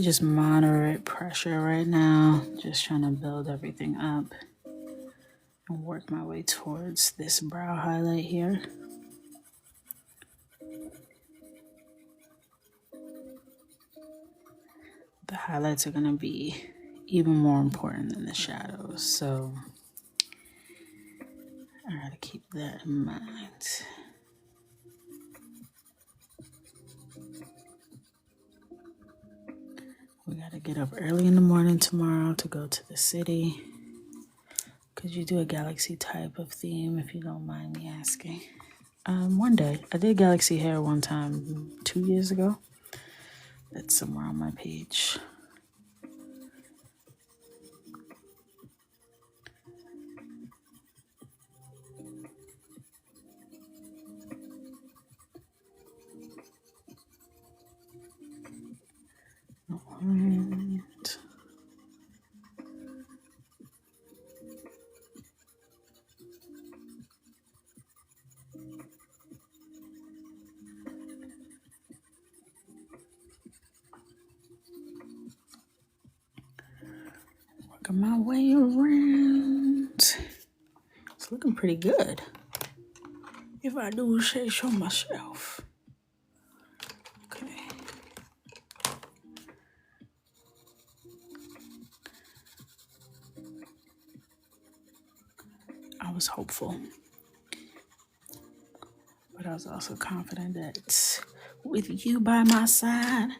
Just moderate pressure right now. Just trying to build everything up and work my way towards this brow highlight here. The highlights are going to be even more important than the shadows, so I gotta keep that in mind. We gotta get up early in the morning tomorrow to go to the city. Could you do a galaxy type of theme, if you don't mind me asking? One day. I did galaxy hair one time 2 years ago. That's somewhere on my page. All right. Working my way around. It's looking pretty good, if I do say so myself. Okay. I was hopeful, but I was also confident that with you by my side,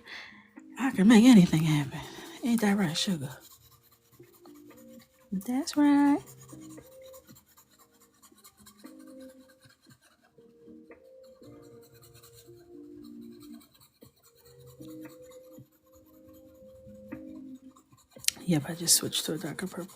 I can make anything happen. Ain't that right, sugar? That's right. Yep, I just switched to a darker purple.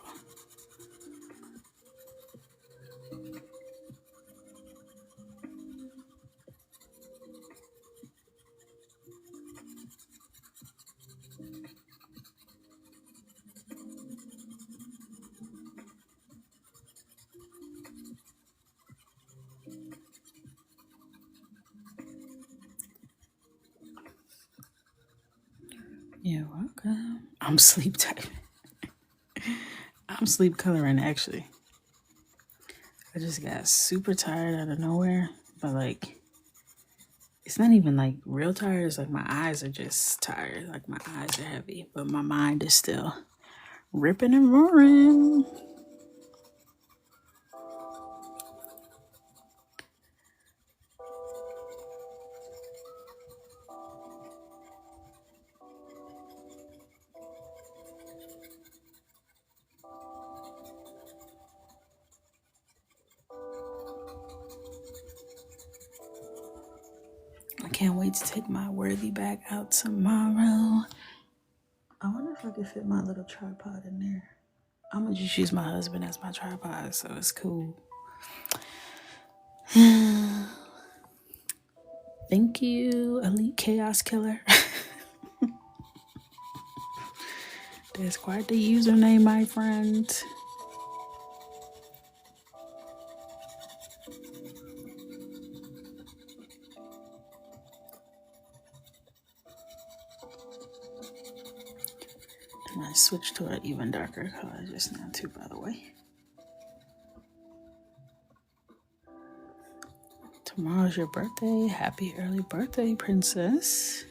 You're welcome. I'm sleep typing. I'm sleep coloring, actually. I just got super tired out of nowhere, but like, it's not even like real tired. It's like my eyes are just tired. Like my eyes are heavy, but my mind is still ripping and roaring. I can't wait to take my worthy bag out tomorrow. I wonder if I could fit my little tripod in there. I'm gonna just use my husband as my tripod, so it's cool. Thank you, Elite Chaos Killer. That's quite the username, my friend. And I switched to an even darker color just now too, by the way. Tomorrow's your birthday. Happy early birthday, princess.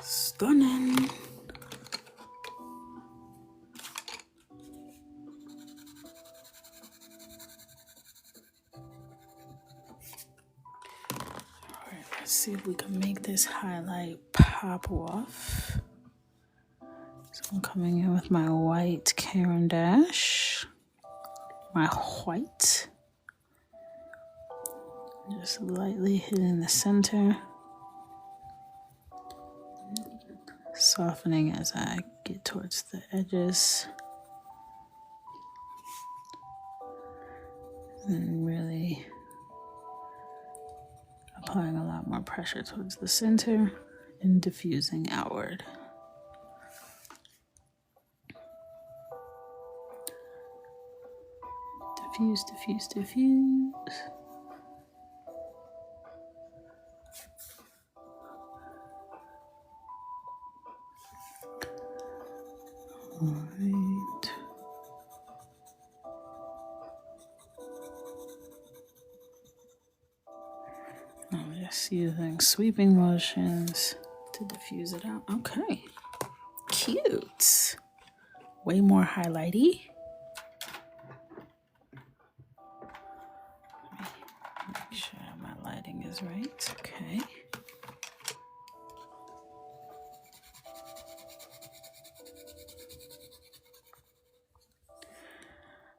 Stunning. Alright, let's see if we can make this highlight pop off. So I'm coming in with my white Caran Dash. My white. Just lightly hitting the center. Softening as I get towards the edges. And really applying a lot more pressure towards the center and diffusing outward. Diffuse, diffuse, diffuse. Alright. I'm just using sweeping motions to diffuse it out. Okay. Cute. Way more highlighty. Make sure my lighting is right. Okay.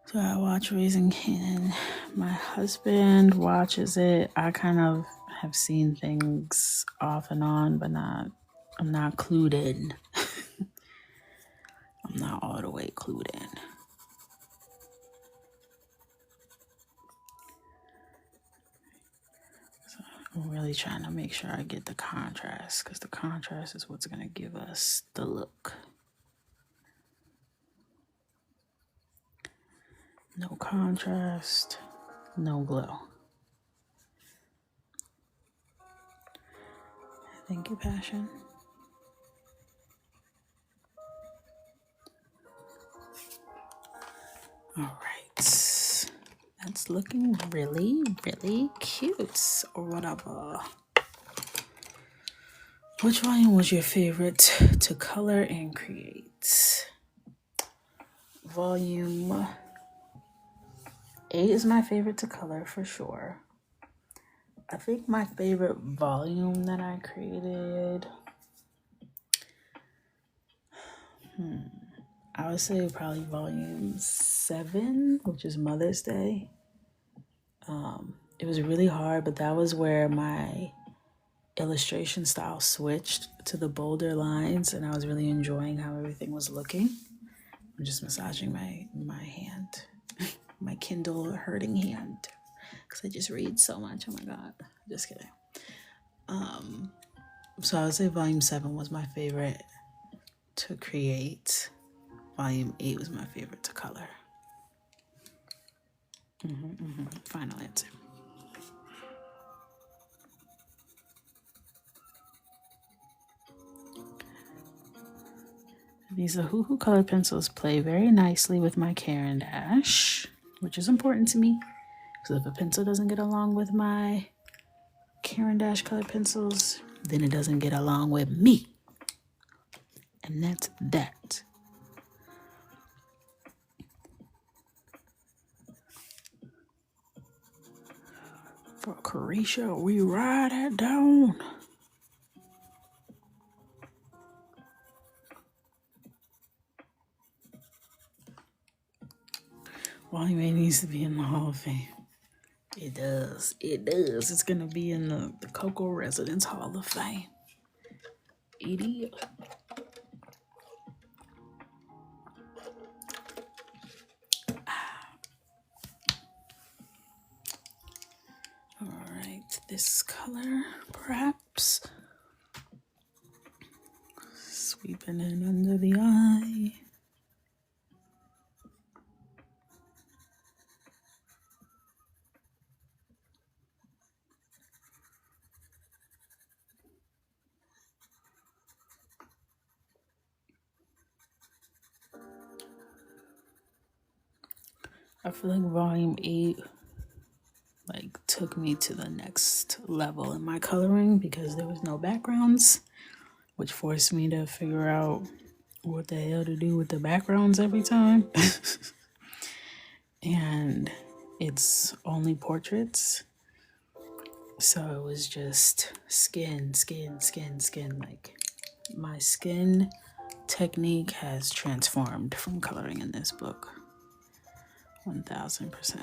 So I watch Raising Kanan. My husband watches it. I kind of have seen things off and on, but I'm not clued in. I'm not all the way clued in. So I'm really trying to make sure I get the contrast, because the contrast is what's going to give us the look. No contrast, no glow. Thank you, Passion. All right. That's looking really, really cute, or whatever. Which volume was your favorite to color and create? Volume 8 is my favorite to color for sure. I think my favorite volume that I created, I would say probably volume 7, which is Mother's Day. It was really hard, but that was where my illustration style switched to the bolder lines, and I was really enjoying how everything was looking. I'm just massaging my hand, my Kindle hurting hand, because I just read so much. Oh my God, just kidding. So I would say volume 7 was my favorite to create. Volume 8 was my favorite to color. Final answer. These Ahuhu color pencils play very nicely with my Caran Dash, which is important to me. Because if a pencil doesn't get along with my Caran d'Ache colored pencils, then it doesn't get along with me. And that's that. For Croatia, we ride it down. Volume A needs to be in the Hall of Fame. It does. It does. It's going to be in the Coco Residence Hall of Fame. It is. All right. This color, perhaps. Sweeping in under the eye. I feel like volume 8 took me to the next level in my coloring because there was no backgrounds, which forced me to figure out what the hell to do with the backgrounds every time. And it's only portraits. So it was just skin. Like my skin technique has transformed from coloring in this book. 1000%.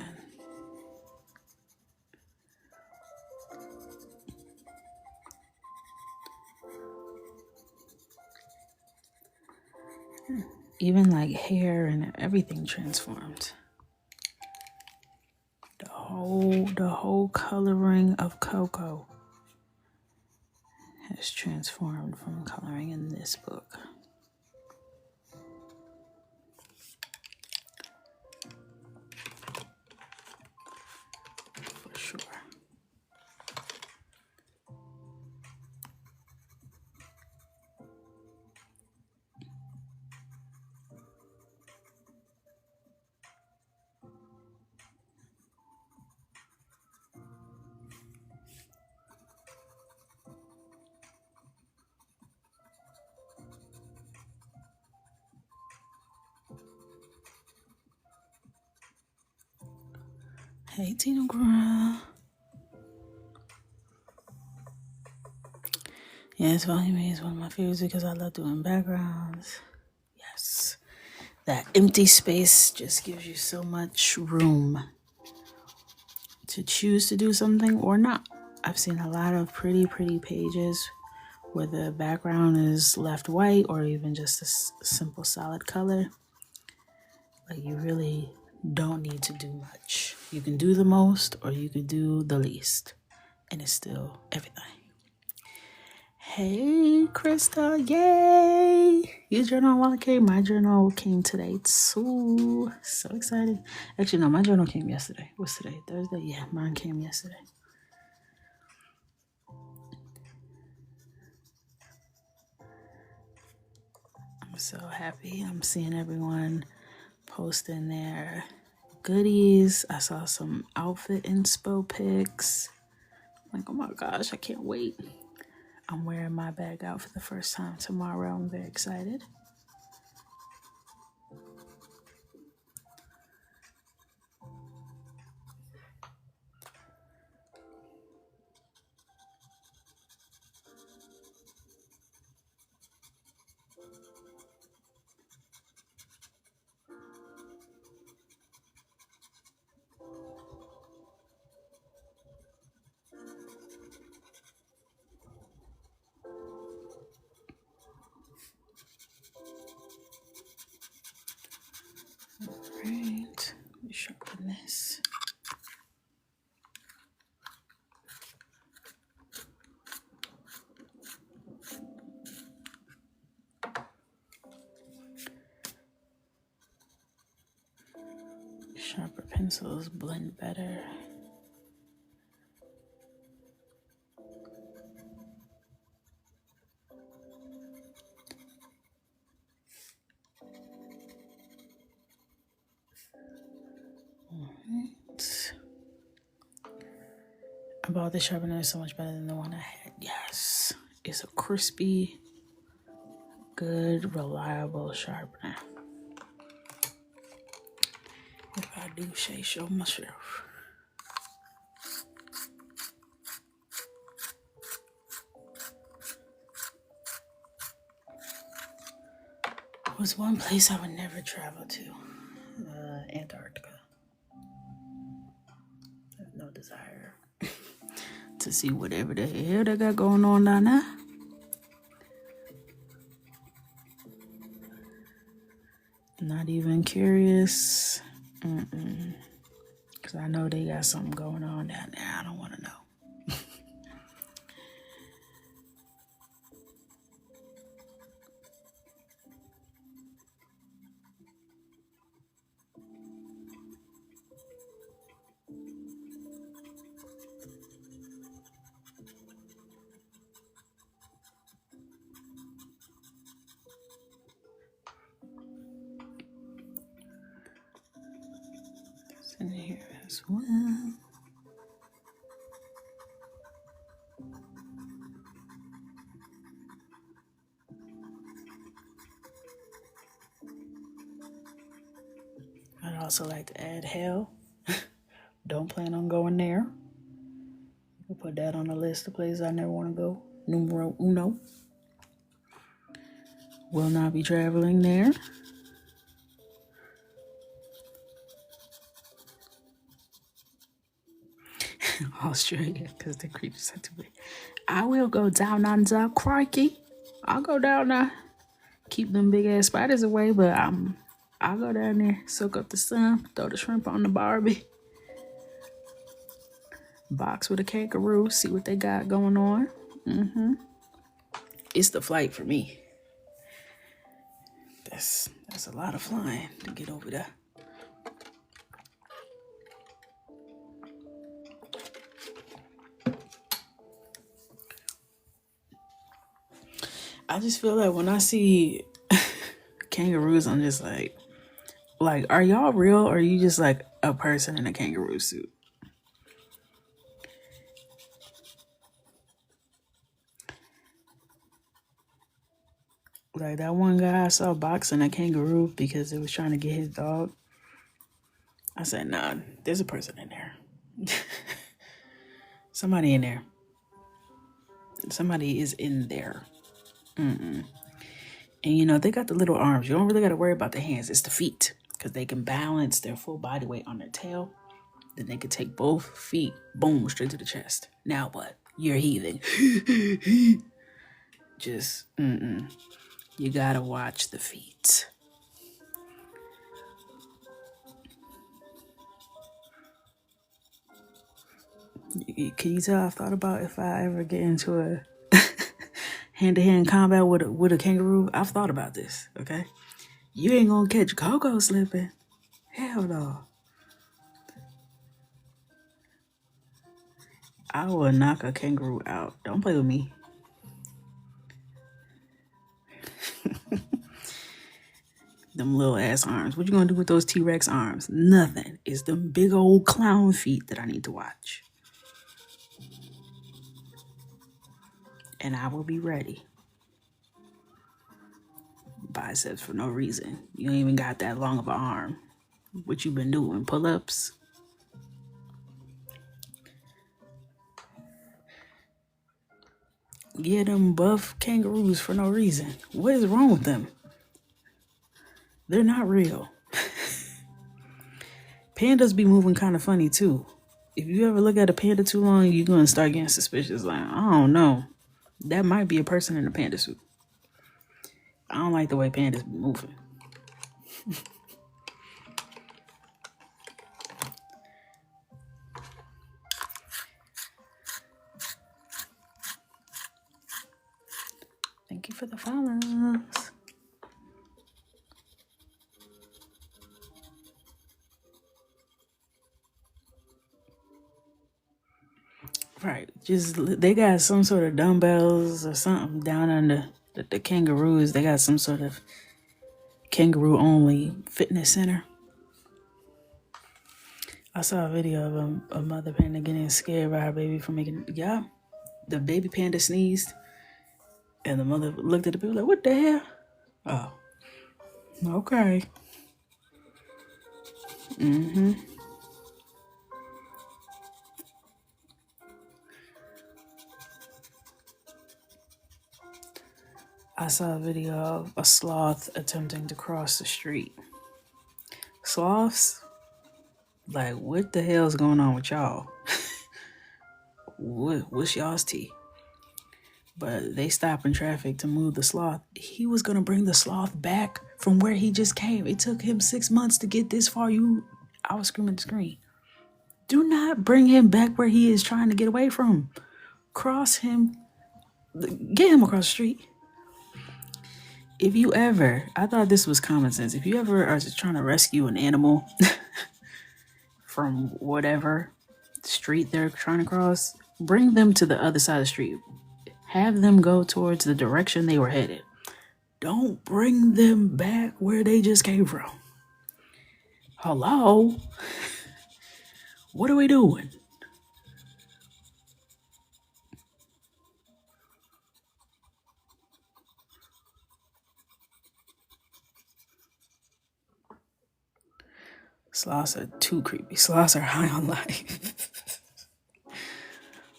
Even like hair and everything transformed. The whole coloring of Coco has transformed from coloring in this book. For sure. Hey, Tina Girl. Yes, volume A is one of my favorites because I love doing backgrounds. Yes. That empty space just gives you so much room to choose to do something or not. I've seen a lot of pretty pages where the background is left white or even just a simple solid color. Like you really don't need to do much. You can do the most or you can do the least. And it's still everything. Hey, Krista, yay! Your journal while it came. My journal came today too. So excited. Actually, no, my journal came yesterday. What's today? Thursday? Yeah, mine came yesterday. I'm so happy. I'm seeing everyone posting their goodies. I saw some outfit inspo pics. Like, oh my gosh, I can't wait. I'm wearing my bag out for the first time tomorrow. I'm very excited. Right, let me sharpen this. Sharper pencils blend better. All right. about this sharpener is so much better than the one I had. Yes, it's a crispy, good, reliable sharpener. If I do say so myself. Was one place I would never travel to, Antarctica. I have no desire to see whatever the hell they got going on down there. Not even curious. Because I know they got something going on down there. I don't want to know. It's in here as well. I'd also like to add hell. Don't plan on going there. We'll put that on the list of places I never want to go. Numero uno. Will not be traveling there. Australia, because the creatures are too big. I will go down under, crikey. I'll go down there. Keep them big ass spiders away, but I'll go down there, soak up the sun, throw the shrimp on the Barbie. Box with a kangaroo, see what they got going on. It's the flight for me. That's a lot of flying to get over there. I just feel like when I see kangaroos, I'm just like, are y'all real, or are you just like a person in a kangaroo suit? Like that one guy I saw boxing a kangaroo because it was trying to get his dog. I said, nah, there's a person in there. Somebody in there. Somebody is in there. And you know, they got the little arms. You don't really got to worry about the hands. It's the feet, because they can balance their full body weight on their tail. Then they can take both feet, boom, straight to the chest. Now what? You're heaving. Just, you gotta watch the feet. Can you tell I thought about if I ever get into a hand-to-hand combat with a kangaroo? I've thought about this, okay? You ain't gonna catch Coco slipping. Hell no. I will knock a kangaroo out. Don't play with me. Them little ass arms. What you gonna do with those T-Rex arms? Nothing. It's them big old clown feet that I need to watch. And I will be ready. Biceps for no reason. You ain't even got that long of an arm. What you been doing? Pull-ups? Yeah, them buff kangaroos for no reason. What is wrong with them? They're not real. Pandas be moving kind of funny too. If you ever look at a panda too long, you're going to start getting suspicious. Like, I don't know. That might be a person in a panda suit. I don't like the way pandas be moving. Thank you for the follows. Right. Just, they got some sort of dumbbells or something down under the kangaroos. They got some sort of kangaroo only fitness center. I saw a video of a mother panda getting scared by her baby for making, yeah, the baby panda sneezed. And the mother looked at the baby like, what the hell? Oh, okay. I saw a video of a sloth attempting to cross the street. Sloths? Like, what the hell's going on with y'all? What's y'all's tea? But they stopped in traffic to move the sloth. He was gonna bring the sloth back from where he just came. It took him 6 months to get this far. I was screaming at the screen. Do not bring him back where he is trying to get away from. Cross him. Get him across the street. If you ever, I thought this was common sense. If you ever are just trying to rescue an animal from whatever street they're trying to cross, bring them to the other side of the street. Have them go towards the direction they were headed. Don't bring them back where they just came from. Hello? What are we doing? Sloths are too creepy. Sloths are high on life.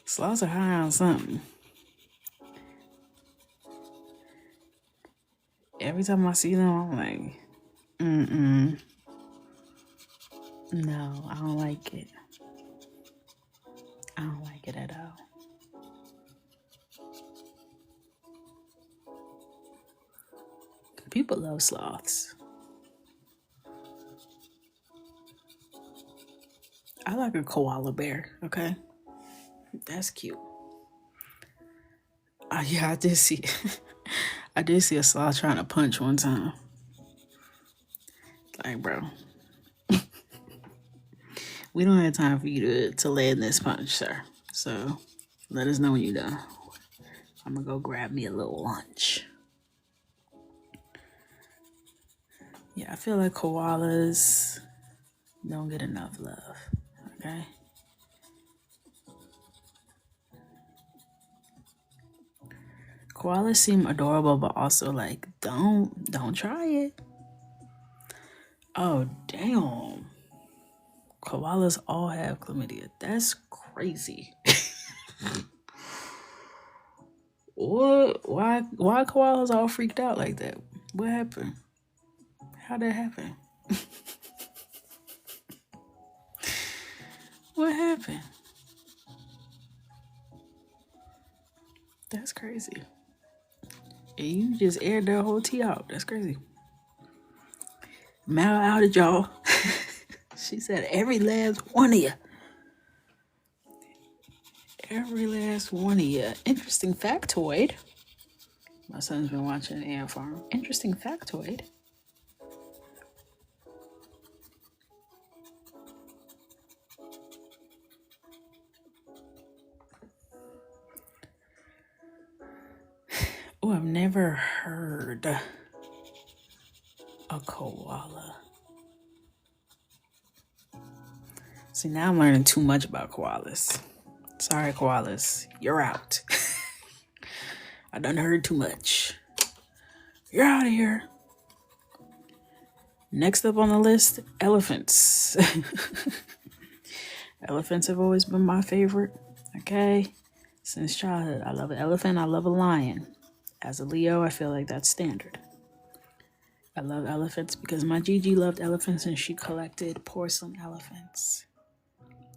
Sloths are high on something. Every time I see them, I'm like, no, I don't like it. I don't like it at all. People love sloths. I like a koala bear, okay? That's cute. Yeah, I did see I did see a sloth trying to punch one time. Like, bro, we don't have time for you to land this punch, sir. So let us know when you're done. I'm gonna go grab me a little lunch. Yeah, I feel like koalas don't get enough love, okay? Koalas seem adorable, but also like, don't try it. Oh, damn. Koalas all have chlamydia. That's crazy. What? Why koalas all freaked out like that? What happened? How'd that happen? What happened? That's crazy. And you just aired their whole tea out. That's crazy. Mal outed y'all. She said every last one of you. Every last one of you. Interesting factoid. My son's been watching Ant Farm. Interesting factoid. Oh, I've never heard a koala. See, now I'm learning too much about koalas. Sorry, koalas. You're out. I done heard too much. You're out of here. Next up on the list, elephants. Elephants have always been my favorite. Okay? Since childhood. I love an elephant. I love a lion. As a Leo, I feel like that's standard. I love elephants because my Gigi loved elephants and she collected porcelain elephants.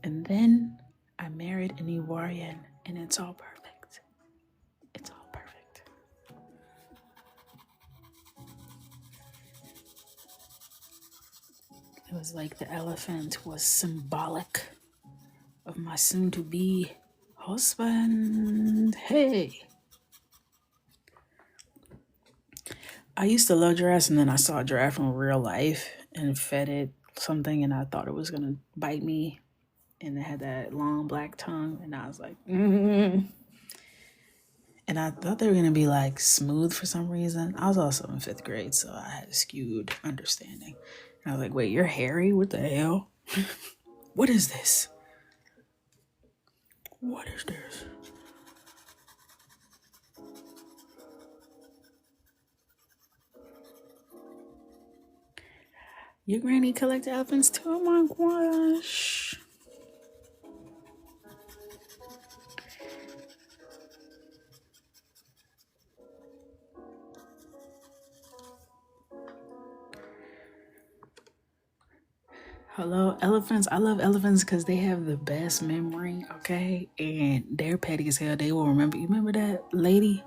And then I married an Ivoirian and it's all perfect. It's all perfect. It was like the elephant was symbolic of my soon-to-be husband. Hey. I used to love giraffes, and then I saw a giraffe in real life and fed it something, and I thought it was going to bite me. And it had that long black tongue, and I was like, And I thought they were going to be like smooth for some reason. I was also in 5th grade, so I had a skewed understanding. And I was like, wait, you're hairy? What the hell? What is this? What is this? Your granny collect elephants too? Oh my gosh. Hello, elephants. I love elephants because they have the best memory, okay? And they're petty as hell. They will remember. You remember that lady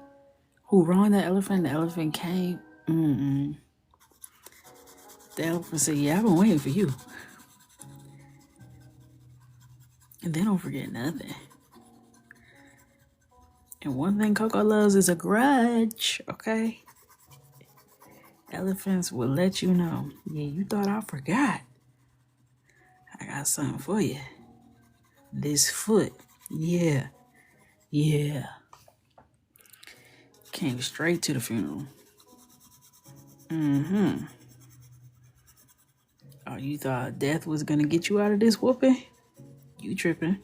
who wronged the elephant? The elephant came. The elephant said, yeah, I've been waiting for you. And they don't forget nothing. And one thing Coco loves is a grudge, okay? Elephants will let you know. Yeah, you thought I forgot. I got something for you. This foot. Yeah. Came straight to the funeral. Oh, you thought death was gonna get you out of this whooping? You tripping.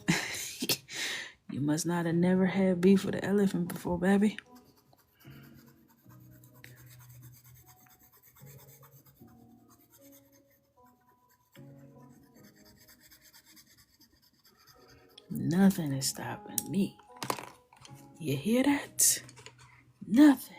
You must not have never had beef with an elephant before, baby. Nothing is stopping me. You hear that? Nothing.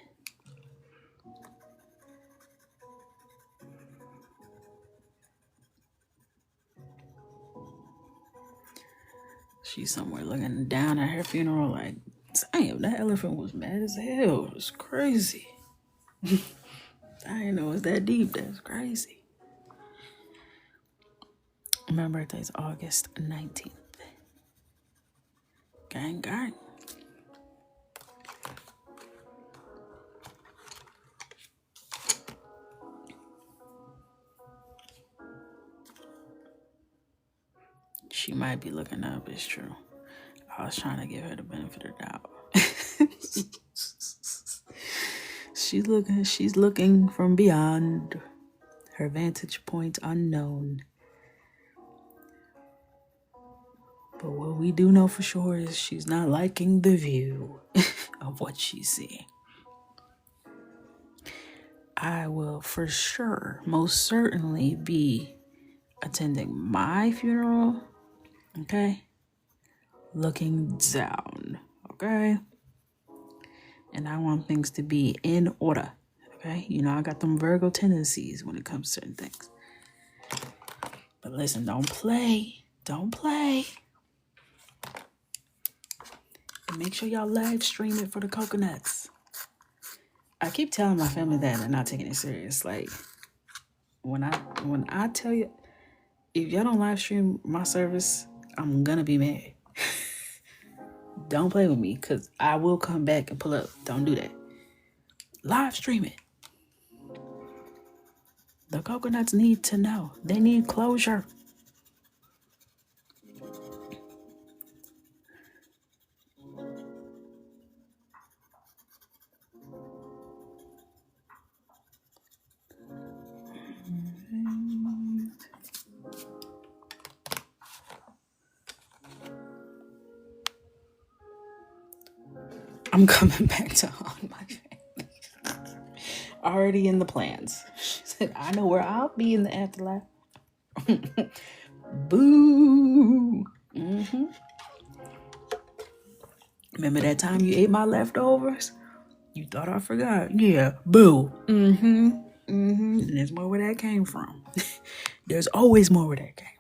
She's somewhere looking down at her funeral like, damn, that elephant was mad as hell. It was crazy. I didn't know it was that deep. That's crazy. My birthday's August 19th. Gang, gang. She might be looking up, it's true. I was trying to give her the benefit of the doubt. She's looking from beyond her vantage point unknown. But what we do know for sure is she's not liking the view of what she's seeing. I will for sure, most certainly be attending my funeral, okay? Looking down, okay? And I want things to be in order, okay? You know, I got them Virgo tendencies when it comes to certain things. But listen, don't play. Don't play. And make sure y'all live stream it for the coconuts. I keep telling my family that and they're not taking it serious. Like, when I tell you, if y'all don't live stream my service, I'm gonna be mad. Don't play with me, because I will come back and pull up. Don't do that. Live stream it. The coconuts need to know. They need closure. I'm coming back to haunt my family. Already in the plans. She said, I know where I'll be in the afterlife. Boo. Remember that time you ate my leftovers? You thought I forgot. Yeah, boo. And there's more where that came from. There's always more where that came from.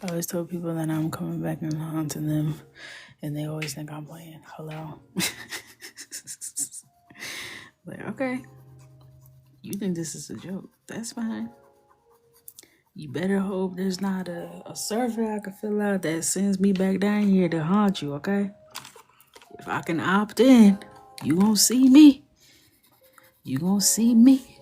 I always told people that I'm coming back and haunting them, and they always think I'm playing. Hello. Like, okay, You think this is a joke? That's fine. You better hope there's not a survey I can fill out that sends me back down here to haunt you, okay? If I can opt in, you gonna see me. You gonna see me.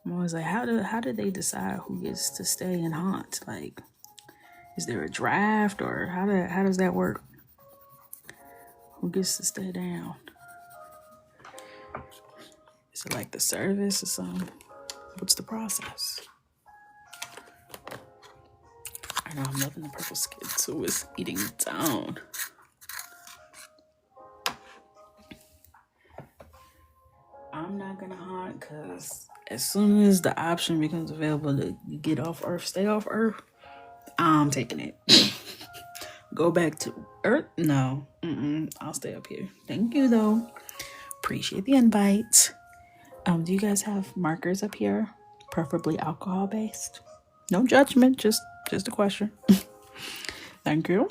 I'm always like, how do they decide who gets to stay and haunt? Like, is there a draft or how does that work? Who gets to stay down? Is it like the service or something? What's the process? I know I'm loving the purple skin, so it's eating down. I'm not gonna haunt because as soon as the option becomes available to get off Earth, stay off Earth, I'm taking it. Go back to Earth? No. I'll stay up here. Thank you, though. Appreciate the invite. Do you guys have markers up here? Preferably alcohol-based? No judgment, just a question. Thank you.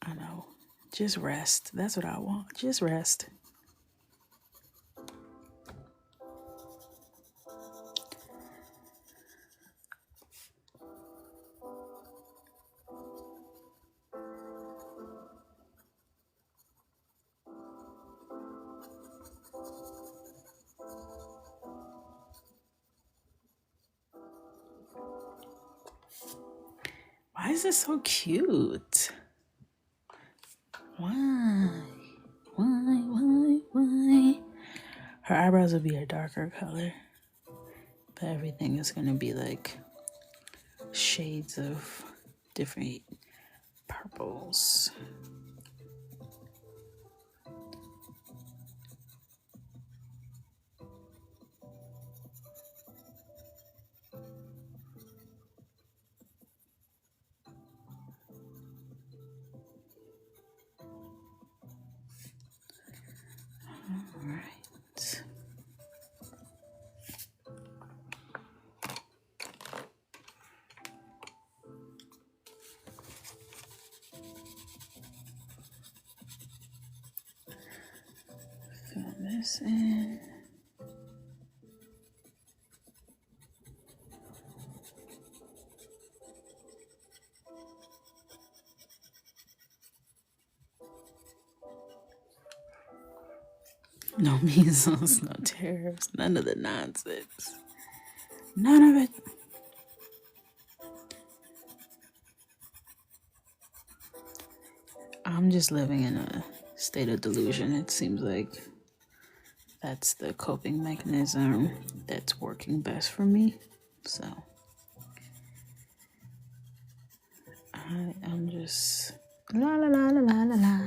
I know. Just rest. That's what I want. Just rest. Why is this so cute? Why? Her eyebrows will be a darker color, but everything is gonna be like shades of different purples. All right. Fill this in. No measles, no tariffs, none of the nonsense. None of it. I'm just living in a state of delusion. It seems like that's the coping mechanism that's working best for me. So I'm just la la la la la la la.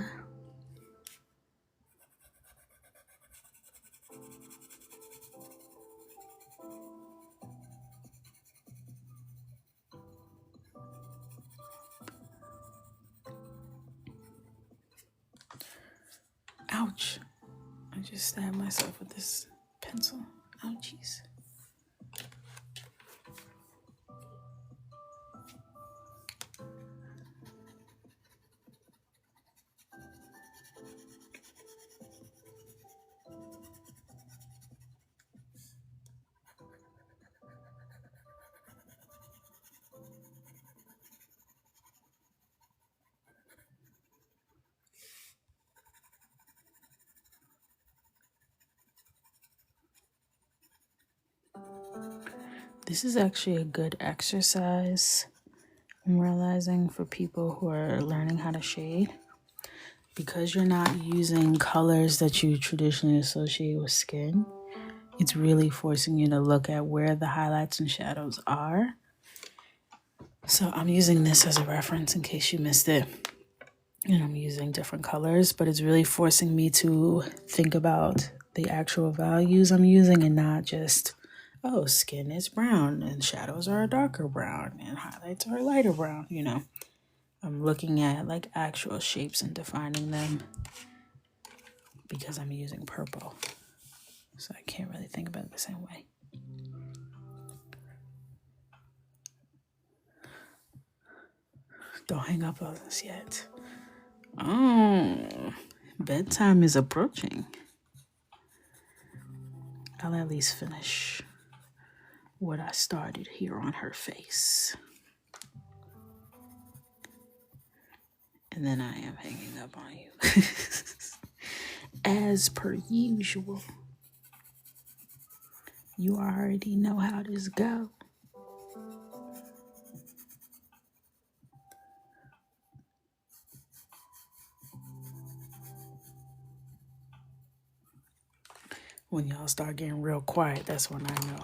Ouch. I just stabbed myself with this pencil. Ouchies. This is actually a good exercise, I'm realizing, for people who are learning how to shade. Because you're not using colors that you traditionally associate with skin, it's really forcing you to look at where the highlights and shadows are. So I'm using this as a reference in case you missed it. And I'm using different colors, but it's really forcing me to think about the actual values I'm using and not just, oh, skin is brown and shadows are a darker brown and highlights are a lighter brown, I'm looking at like actual shapes and defining them because I'm using purple. So I can't really think about it the same way. Don't hang up on us yet. Oh, bedtime is approaching. I'll at least finish what I started here on her face. And then I am hanging up on you. As per usual. You already know how this goes. When y'all start getting real quiet, that's when I know.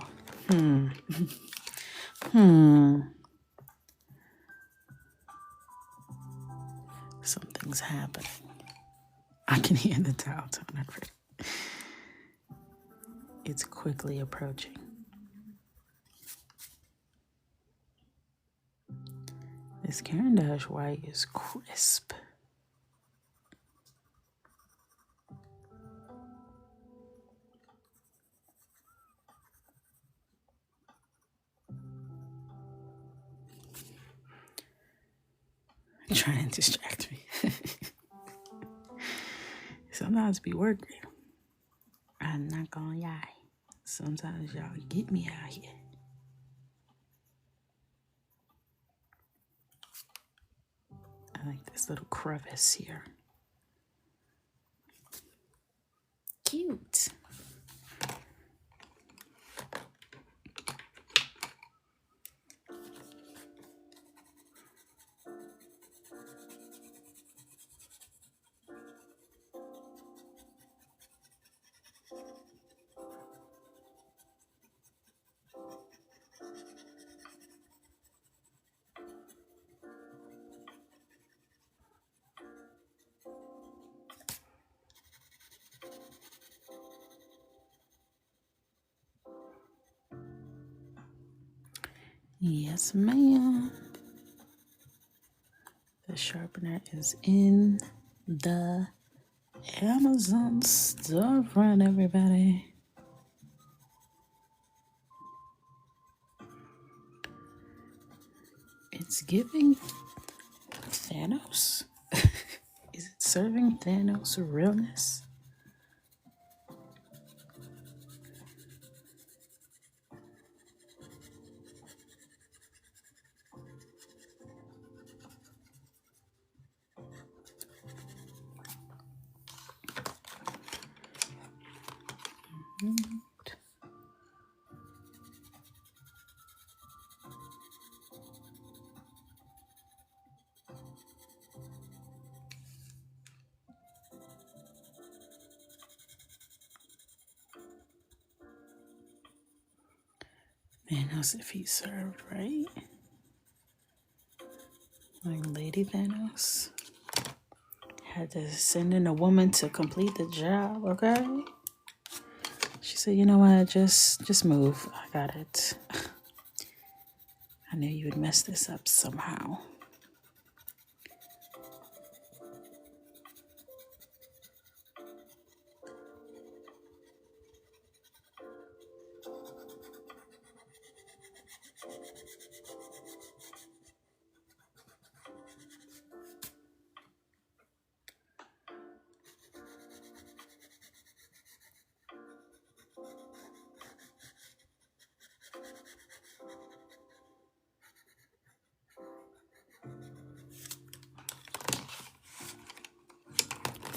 Something's happening. I can hear the dial tone already. It's quickly approaching. This Caran d'Ache white is crisp. Trying to distract me. Sometimes be working. I'm not gonna lie. Sometimes y'all get me out here. I like this little crevice here. Cute. Yes, ma'am. The sharpener is in the Amazon storefront, everybody. It's giving Thanos. Is it serving Thanos realness? Thanos, if he served right. Like Lady Thanos had to send in a woman to complete the job, okay? She said, you know what, just move. I got it. I knew you would mess this up somehow.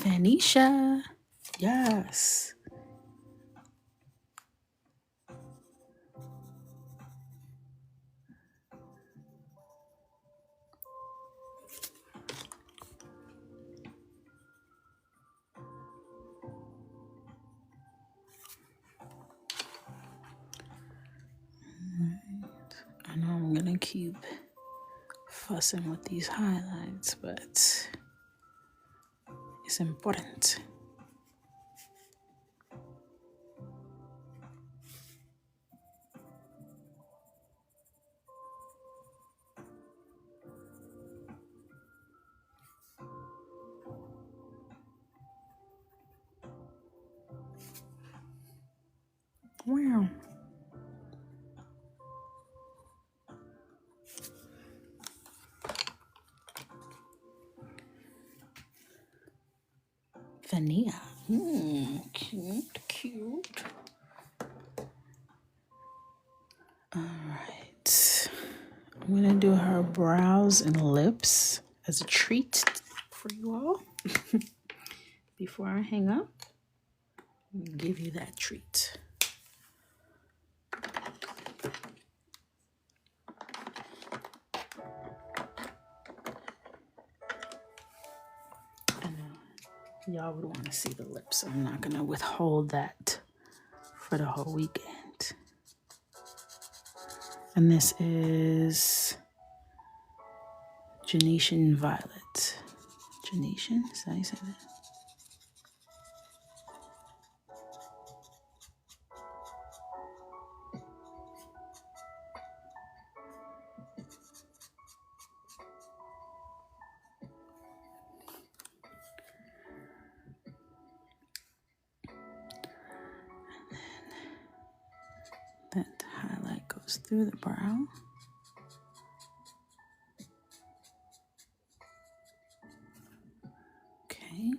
Vanisha. Yes. I know I'm gonna keep fussing with these highlights, but it's important. Nia. Cute, cute. All right. I'm going to do her brows and lips as a treat for you all. Before I hang up, I'll give you that treat. Y'all would want to see the lips, so I'm not going to withhold that for the whole weekend. And this is Genetian Violet. Genetian? Is that how you say that? That highlight goes through the brow. Okay.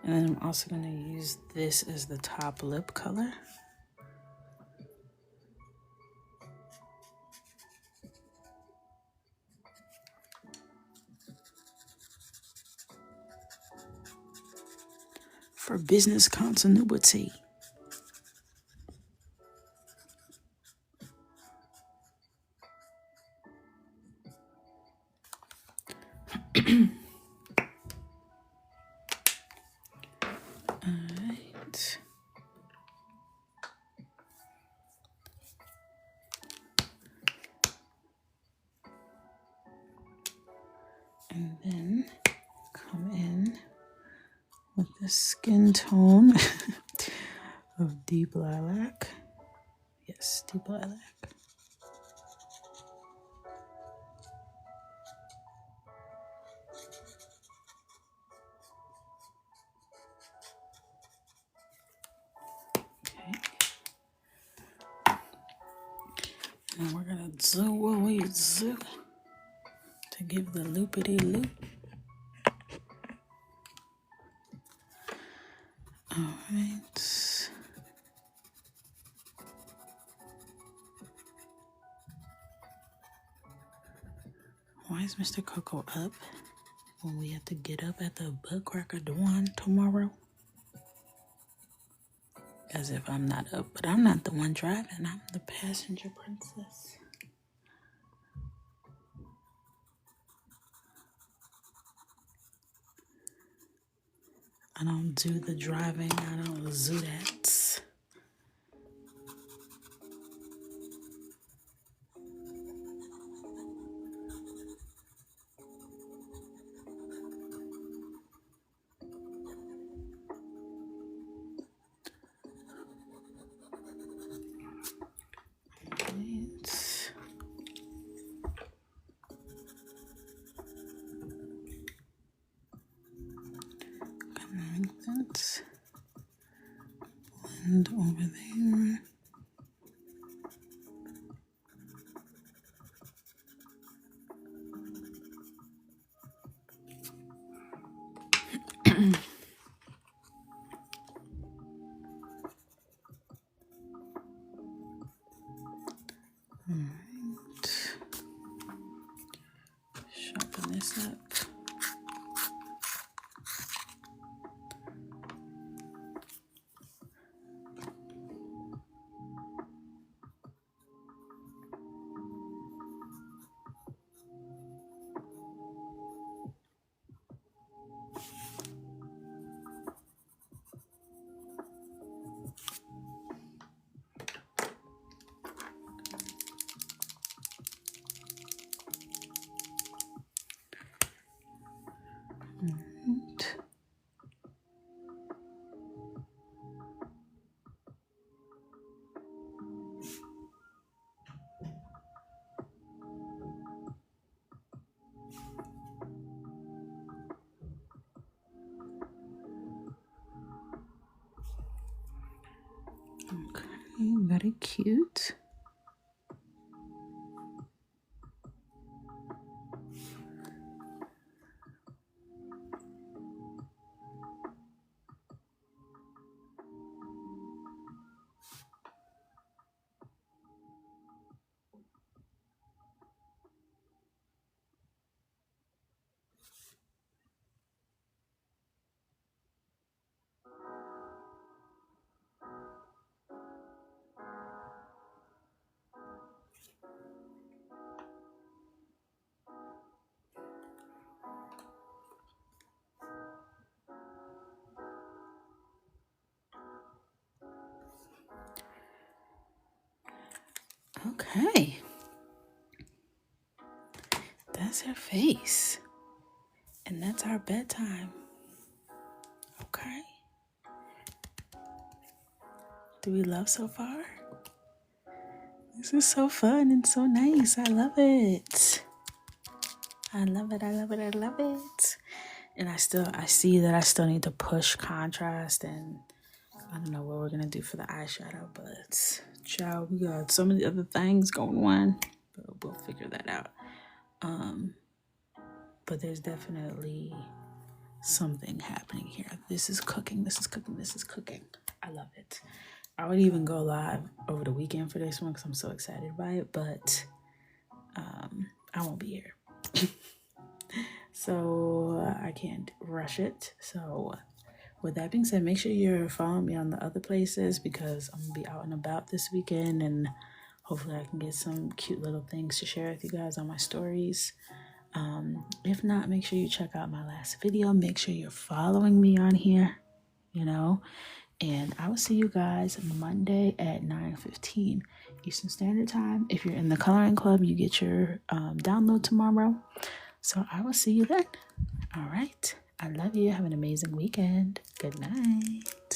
And then I'm also going to use this as the top lip color. For business continuity. Alright. And then come in with the skin tone of deep lilac. Yes, deep lilac. Okay. And we're gonna do away zoo to give the loopity loop. All right. Why is Mr. Coco up when we have to get up at the butt crack of dawn tomorrow? As if I'm not up, but I'm not the one driving. I'm the passenger princess. I don't do the driving. I don't do that. Like that. Blend over there. Alright. Sharpen this up. Okay, very cute. Okay. That's her face. And that's our bedtime. Okay. Do we love so far? This is so fun and so nice. I love it. I love it. I love it. I love it. And I see that I still need to push contrast, and I don't know what we're gonna do for the eyeshadow, but child, we got so many other things going on, but we'll figure that out. But there's definitely something happening here. This is cooking. This is cooking. This is cooking. I love it. I would even go live over the weekend for this one because I'm so excited by it, but I won't be here. So I can't rush it. So with that being said, make sure you're following me on the other places because I'm going to be out and about this weekend, and hopefully I can get some cute little things to share with you guys on my stories. If not, make sure you check out my last video. Make sure you're following me on here, and I will see you guys Monday at 9:15 Eastern Standard Time. If you're in the coloring club, you get your download tomorrow. So I will see you then. All right. I love you. Have an amazing weekend. Good night.